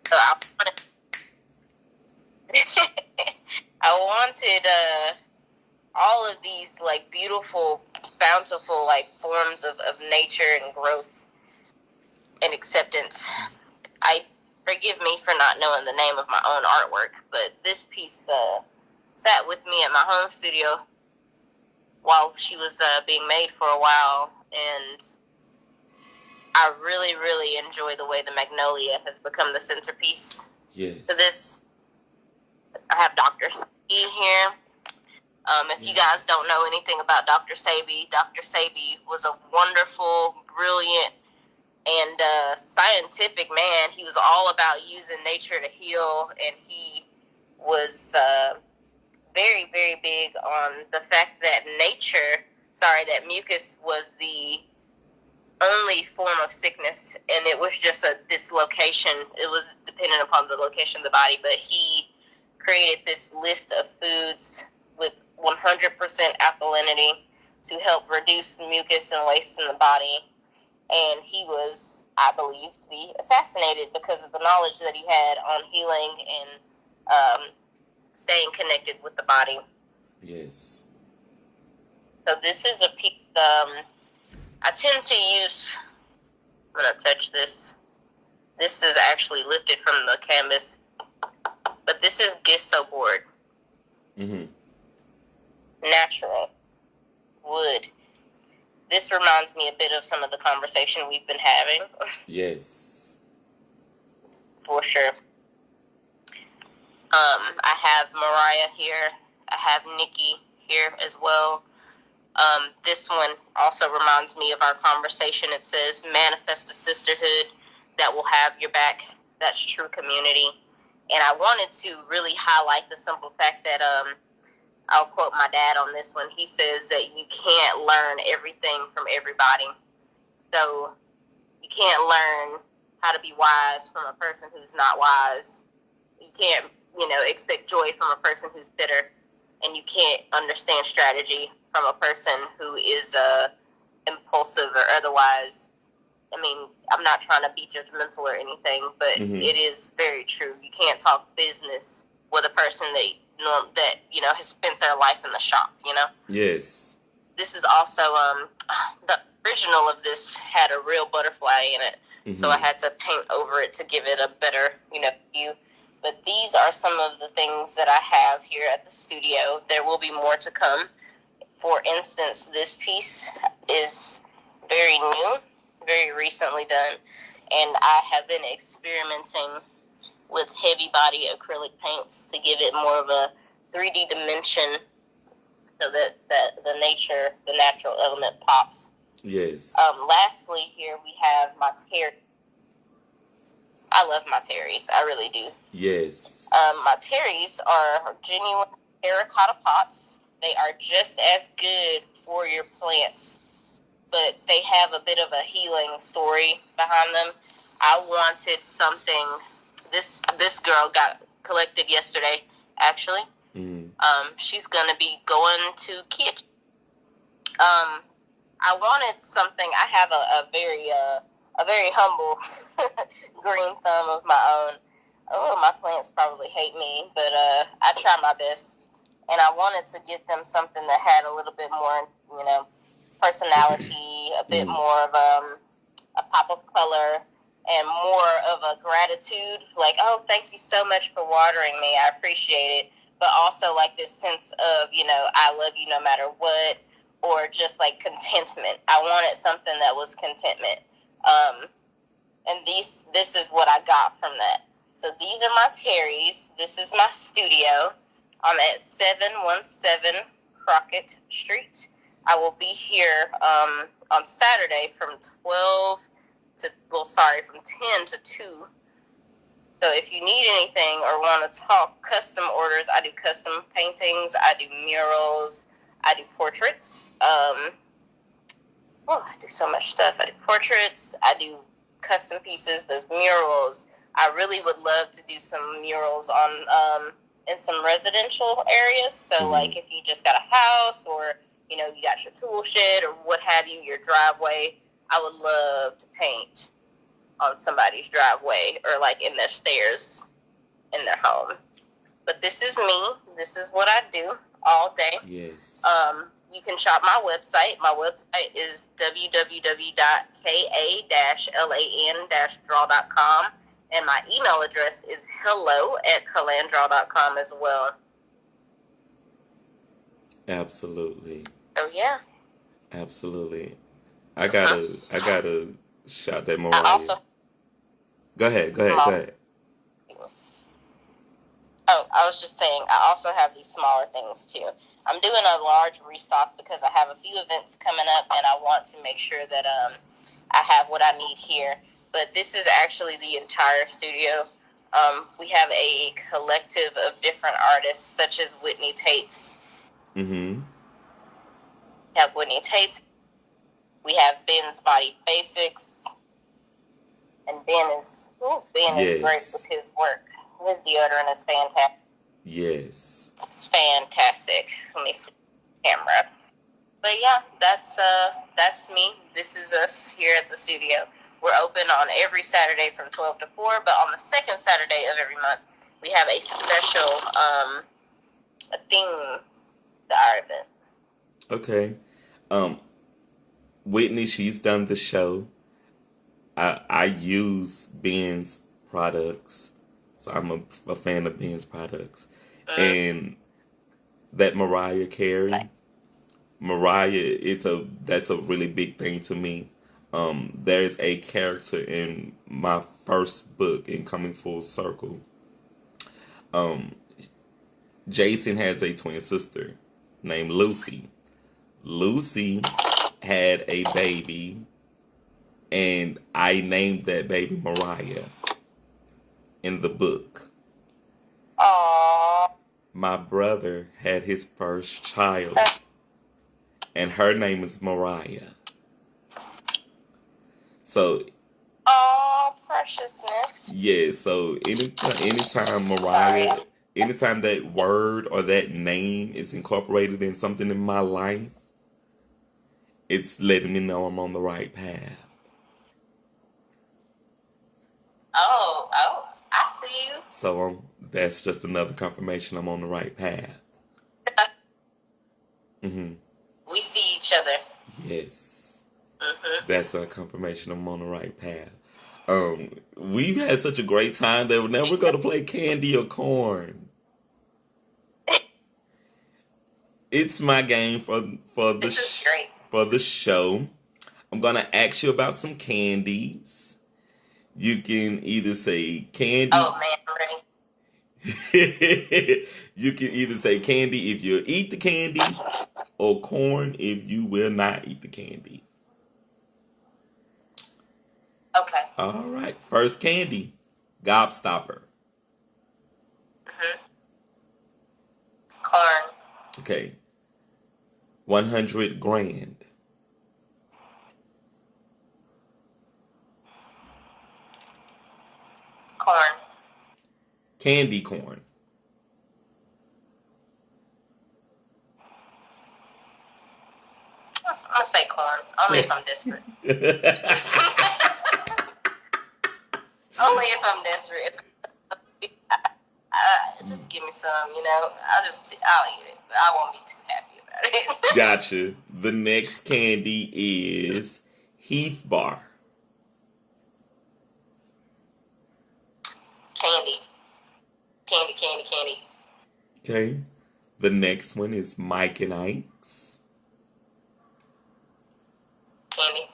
So I wanted all of these like beautiful, bountiful like forms of nature and growth and acceptance. Forgive me for not knowing the name of my own artwork, but this piece sat with me at my home studio while she was being made for a while, and I really, really enjoy the way the magnolia has become the centerpiece to this. I have Dr. Sabi here. If you guys don't know anything about Dr. Sabi was a wonderful, brilliant, and scientific man. He was all about using nature to heal, and he was very, very big on the fact that nature that mucus was the only form of sickness, and it was just a dislocation. It was dependent upon the location of the body, but he created this list of foods with 100% alkalinity to help reduce mucus and waste in the body. And he was, I believe, to be assassinated because of the knowledge that he had on healing and staying connected with the body. Yes. So this is a piece. I tend to use. I'm gonna touch this. This is actually lifted from the canvas, but this is gesso board. Mm-hmm. Natural wood. This reminds me a bit of some of the conversation we've been having. Yes. For sure. I have Mariah here. I have Nikki here as well. This one also reminds me of our conversation. It says, manifest a sisterhood that will have your back. That's true community. And I wanted to really highlight the simple fact that I'll quote my dad on this one. He says that you can't learn everything from everybody. So you can't learn how to be wise from a person who's not wise. You can't, expect joy from a person who's bitter. And you can't understand strategy from a person who is impulsive or otherwise. I mean, I'm not trying to be judgmental or anything, but it is very true. You can't talk business with a person that has spent their life in the shop. Yes. This is also the original of this had a real butterfly in it, so I had to paint over it to give it a better view. But these are some of the things that I have here at the studio. There will be more to come. For instance, this piece is very new, very recently done, and I have been experimenting with heavy body acrylic paints to give it more of a 3D dimension so that the natural element pops. Yes. Lastly, here we have my terry. I love my terries. I really do. Yes. My terries are genuine terracotta pots. They are just as good for your plants, but they have a bit of a healing story behind them. I wanted something. This girl got collected yesterday, actually. She's gonna be going to Kit. I wanted something. I have a very humble green thumb of my own. Oh, my plants probably hate me, but I try my best. And I wanted to get them something that had a little bit more, personality, a bit more of a pop of color, and more of a gratitude. Like, oh, thank you so much for watering me. I appreciate it. But also like this sense of, I love you no matter what, or just like contentment. I wanted something that was contentment. And this is what I got from that. So these are my terries. This is my studio. I'm at 717 Crockett Street. I will be here on Saturday from 10 to 2. So if you need anything or want to talk custom orders, I do custom paintings, I do murals, I do portraits. I do so much stuff. I do portraits, I do custom pieces, those murals. I really would love to do some murals on in some residential areas. So like if you just got a house or you got your tool shed or what have you, your driveway, I would love to paint on somebody's driveway or like in their stairs in their home. But this is me. This is what I do all day. Yes. You can shop my website. My website is www.ka-lan-draw.com. And my email address is hello@kalandraw.com as well. Absolutely. Oh, yeah. Absolutely. I gotta shout that Mariah. Go ahead. Oh, I was just saying, I also have these smaller things, too. I'm doing a large restock because I have a few events coming up, and I want to make sure that I have what I need here. But this is actually the entire studio. We have a collective of different artists, such as Whitney Tate's. We have Whitney Tate. We have Ben's Body Basics. And Ben is great with his work. His deodorant is fantastic. Yes. It's fantastic. Let me switch the camera. But yeah, that's me. This is us here at the studio. We're open on every Saturday from 12 to 4, but on the second Saturday of every month, we have a special a theme to our event. Okay. Whitney, she's done the show. I use Ben's products, so I'm a fan of Ben's products. And that Mariah Carey, that's a really big thing to me. There's a character in my first book in Coming Full Circle. Jason has a twin sister named Lucy. Lucy had a baby, and I named that baby Mariah in the book. Aww. My brother had his first child, and her name is Mariah. So, preciousness. Yeah, so anytime Mariah, anytime that word or that name is incorporated in something in my life, it's letting me know I'm on the right path. Oh, I see you. So that's just another confirmation I'm on the right path. We see each other. Yes. That's a confirmation I'm on the right path. We've had such a great time that now we're going to play Candy or Corn. It's my game for the show. I'm going to ask you about some candies. You can either say candy. Oh man, I'm ready. You can either say candy if you'll eat the candy, or corn if you will not eat the candy. Okay. All right. First candy, Gobstopper. Corn. Okay. 100 grand. Corn. Candy corn. I'll say corn. Only if I'm desperate. Only if I'm desperate. Just give me some, I'll eat it, but I won't be too happy about it. Gotcha. The next candy is Heath Bar. Candy. Candy. Okay. The next one is Mike and Ike's. Candy.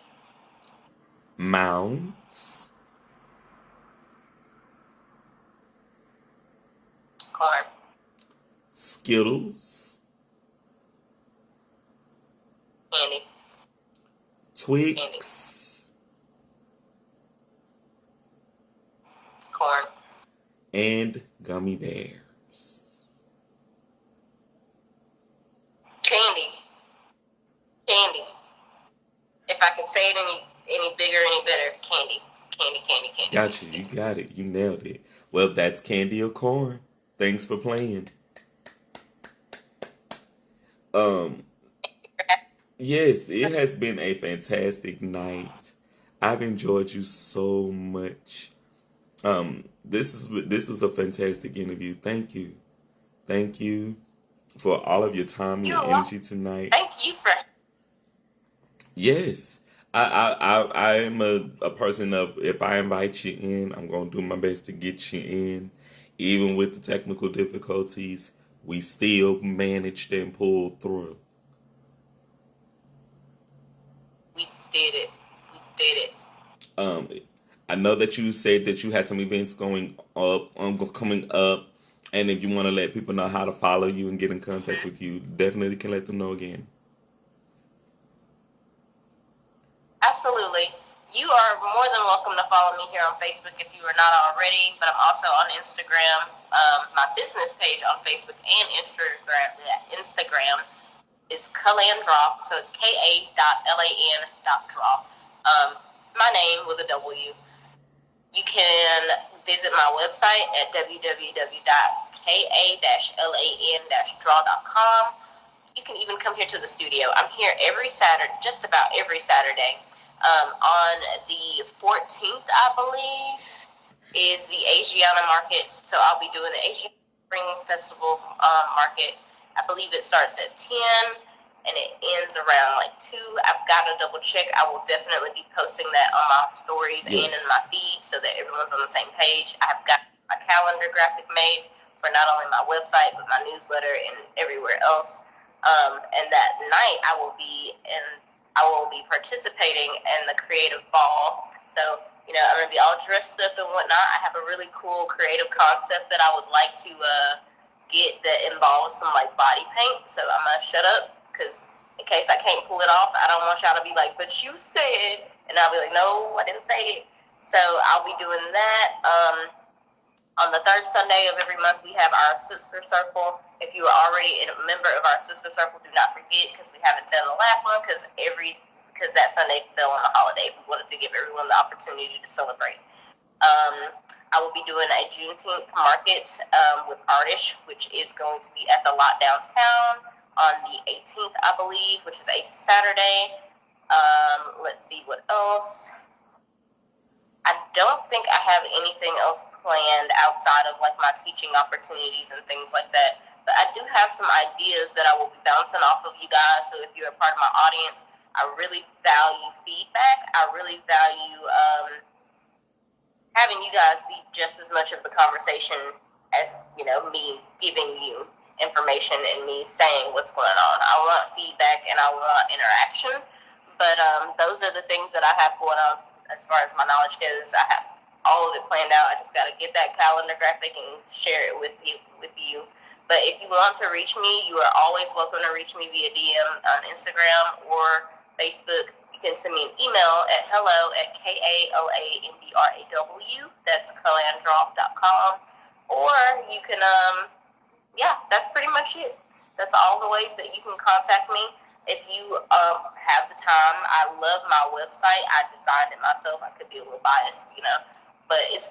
Mounds. Corn. Skittles. Candy. Twix. Candy. Corn. And gummy bears. Candy. If I can say it any bigger, any better, candy. Candy. Gotcha, you got it. You nailed it. Well, that's Candy or Corn. Thanks for playing. Yes, it has been a fantastic night. I've enjoyed you so much. This was a fantastic interview. Thank you for all of your time and your energy tonight. Thank you for. Yes, I am a person of, if I invite you in, I'm gonna do my best to get you in, even with the technical difficulties. We still managed and pulled through. We did it. I know that you said that you had some events coming up, and if you want to let people know how to follow you and get in contact with you, definitely can let them know again. Absolutely. You are more than welcome to follow me here on Facebook if you are not already, but I'm also on Instagram, my business page on Facebook and Instagram is Kalandra, so it's ka.lan.draw. My name with a W. You can visit my website at www.ka-lan-draw.com. You can even come here to the studio. I'm here every Saturday, just about every Saturday. On the 14th, I believe, is the Asiana Market. So I'll be doing the Asian Spring Festival market. I believe it starts at 10 and it ends around like 2. I've got to double check. I will definitely be posting that on my stories and in my feed so that everyone's on the same page. I've got a calendar graphic made for not only my website but my newsletter and everywhere else. And that night I will be participating in the creative ball. So, you know, I'm going to be all dressed up and whatnot. I have a really cool creative concept that I would like to get that involves some, like, body paint. So I'm going to shut up because in case I can't pull it off, I don't want y'all to be like, but you said. And I'll be like, no, I didn't say it. So I'll be doing that. On the third Sunday of every month, we have our Sister Circle. If you are already a member of our Sister Circle, do not forget, because we haven't done the last one, because that Sunday fell on a holiday. We wanted to give everyone the opportunity to celebrate. I will be doing a Juneteenth market with artists, which is going to be at the lot downtown on the 18th, I believe, which is a Saturday. Let's see what else. I don't think I have anything else planned outside of like my teaching opportunities and things like that. But I do have some ideas that I will be bouncing off of you guys. So if you're a part of my audience, I really value feedback. I really value having you guys be just as much of the conversation as, you know, me giving you information and me saying what's going on. I want feedback and I want interaction. But those are the things that I have going on as far as my knowledge goes. I have all of it planned out. I just got to get that calendar graphic and share it with you. But if you want to reach me, you are always welcome to reach me via DM on Instagram or Facebook. You can send me an email at hello@kalandraw. That's kalandra.com. Or you can, that's pretty much it. That's all the ways that you can contact me. If you have the time, I love my website. I designed it myself. I could be a little biased, you know. But it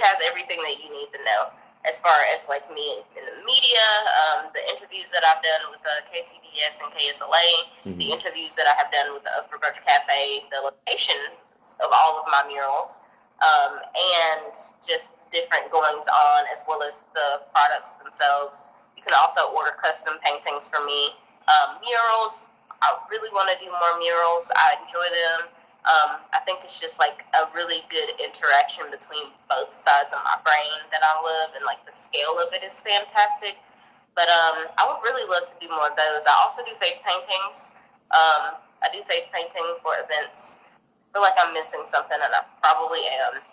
has everything that you need to know as far as, like, me in the media, the interviews that I've done with KTBS and KSLA, the interviews that I have done with the Up for Birch Cafe, the locations of all of my murals, and just different goings-on as well as the products themselves. You can also order custom paintings from me. Murals, I really want to do more murals. I enjoy them. I think it's just like a really good interaction between both sides of my brain that I love, and like the scale of it is fantastic. But I would really love to do more of those. I also do face paintings. I do face painting for events. I feel like I'm missing something, and I probably am.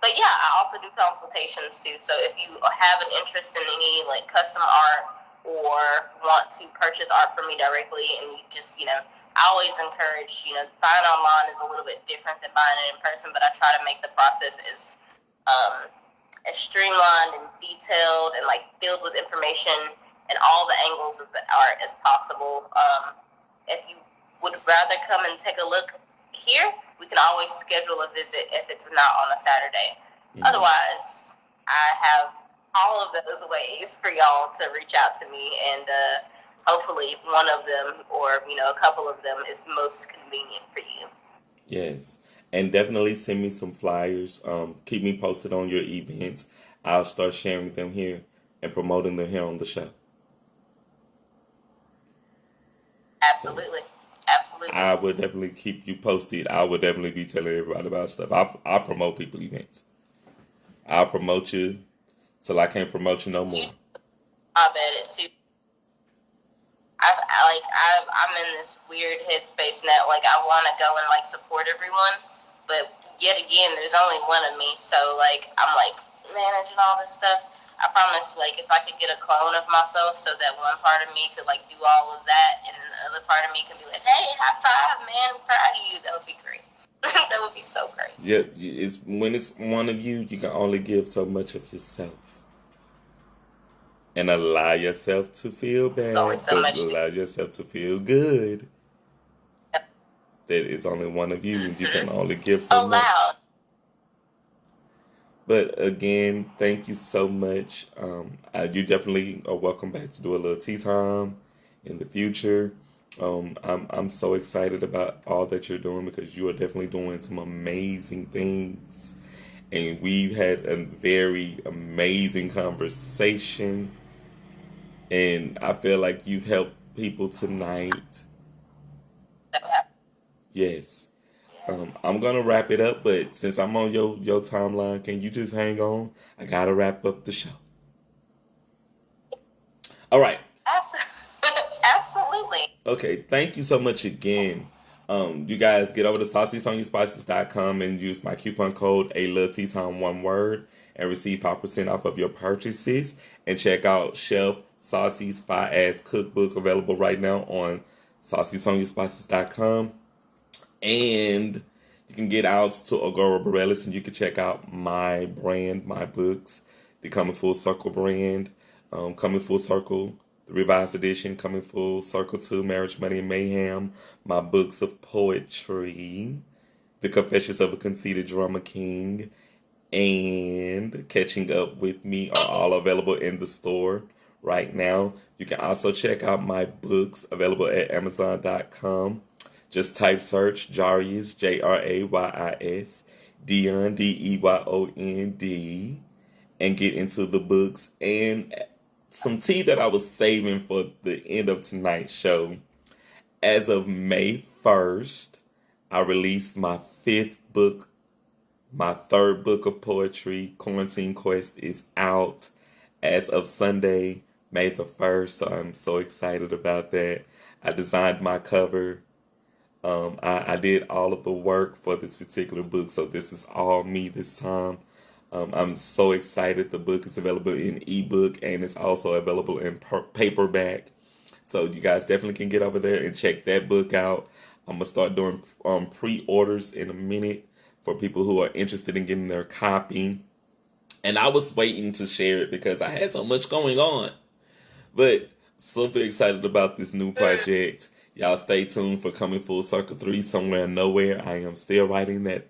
But yeah, I also do consultations too. So if you have an interest in any like custom art, or want to purchase art from me directly, and you just, you know, I always encourage, you know, buying online is a little bit different than buying it in person, but I try to make the process as streamlined and detailed and, like, filled with information and all the angles of the art as possible. If you would rather come and take a look here, we can always schedule a visit if it's not on a Saturday. Otherwise, I have all of those ways for y'all to reach out to me, and hopefully one of them, or, you know, a couple of them, is most convenient for you. Yes, and definitely send me some flyers. Keep me posted on your events. I'll start sharing them here and promoting them here on the show. Absolutely. Absolutely. I will definitely keep you posted. I will definitely be telling everybody about stuff. I promote people events. I'll promote you till I can't promote you no more. I bet it too. I'm in this weird headspace now. Like, I want to go and, like, support everyone, but yet again, there's only one of me. So, like, I'm, like, managing all this stuff. I promise, like, if I could get a clone of myself so that one part of me could, like, do all of that, and then the other part of me could be like, hey, high five, man, I'm proud of you. That would be great. That would be so great. Yeah, when it's one of you, you can only give so much of yourself. And allow yourself to feel There's always bad, so but much. allow yourself to feel good. That is only one of you, and you can only give so Allow. much. But again, thank you so much. You definitely are welcome back to do a little tea time in the future. I'm so excited about all that you're doing because you are definitely doing some amazing things. And we've had a very amazing conversation. And I feel like you've helped people tonight. Yes. I'm gonna wrap it up, but since I'm on your timeline, can you just hang on? I gotta wrap up the show. All right. Absolutely. Okay. Thank you so much again. You guys get over to SaucySongYouSpices.com and use my coupon code a Lil Tea Time one word and receive 5% off of your purchases. And check out Chef Saucy's Spy Ass Cookbook available right now on SaucySongYouSpices.com. And you can get out to Agora Bareilles and you can check out my brand, my books, the Coming Full Circle brand, Coming Full Circle, the revised edition, Coming Full Circle 2, Marriage, Money, and Mayhem, my books of poetry, The Confessions of a Conceited Drama King, and Catching Up With Me are all available in the store right now. You can also check out my books available at Amazon.com. Just type search Jarius, Jrayyis, Deyon, Deyond, and get into the books. And some tea that I was saving for the end of tonight's show. As of May 1st, I released my 5th book. My 3rd book of poetry, Quarantine Quest, is out as of Sunday, May the 1st. So I'm so excited about that. I designed my cover. I did all of the work for this particular book, so this is all me this time. I'm so excited. The book is available in ebook and it's also available in paperback. So you guys definitely can get over there and check that book out. I'm gonna start doing pre-orders in a minute for people who are interested in getting their copy. And I was waiting to share it because I had so much going on. But super excited about this new project. Y'all stay tuned for Coming Full Circle 3 Somewhere and Nowhere. I am still writing that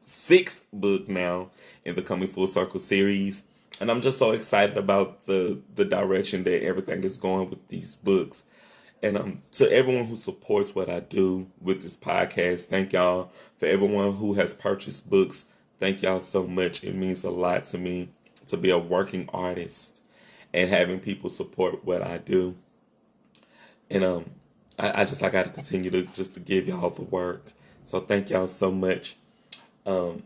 6th book now in the Coming Full Circle series. And I'm just so excited about the direction that everything is going with these books. And to everyone who supports what I do with this podcast, thank y'all. For everyone who has purchased books, thank y'all so much. It means a lot to me to be a working artist and having people support what I do. And I got to continue to give y'all the work. So thank y'all so much. The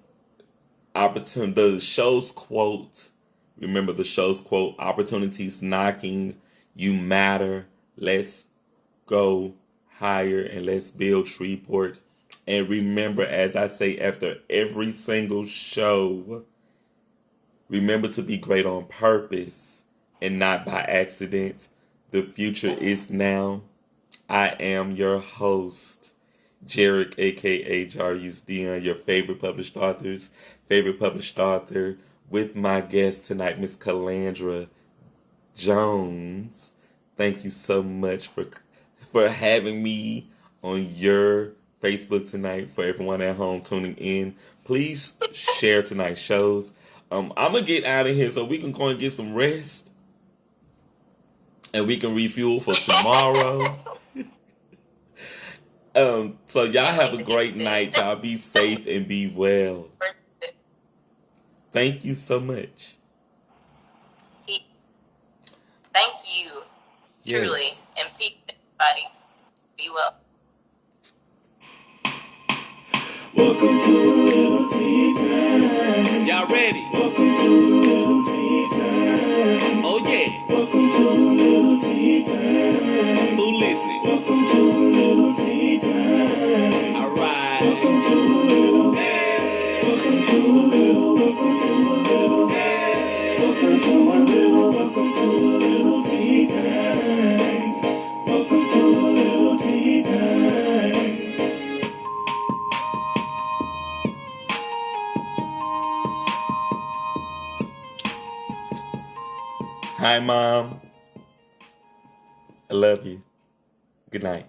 show's quote. Remember the show's quote: "Opportunities knocking. You matter. Let's go higher and let's build Shreveport." And remember, as I say after every single show, remember to be great on purpose and not by accident. The future is now. I am your host, Jarek, aka Jarius Deyon, your favorite published author, with my guest tonight, Miss Kalandra Jones. Thank you so much for having me on your Facebook tonight. For everyone at home tuning in, please share tonight's shows. I'm gonna get out of here so we can go and get some rest, and we can refuel for tomorrow. So y'all have a great night. Y'all be safe and be well. Thank you so much. Thank you. Yes. Truly. And peace, everybody. Be well. Welcome to Lil Tea Time. Y'all ready? Welcome to Lil Tea Time. Oh yeah. Welcome to Lil Tea Time. Who listening? Welcome to Lil Tea Time. All right. Welcome to Lil. Welcome to Lil. Welcome to Lil. Welcome to Lil. Welcome to Lil Tea Time. Welcome to Lil Tea Time. Hi, Mom. I love you. Good night.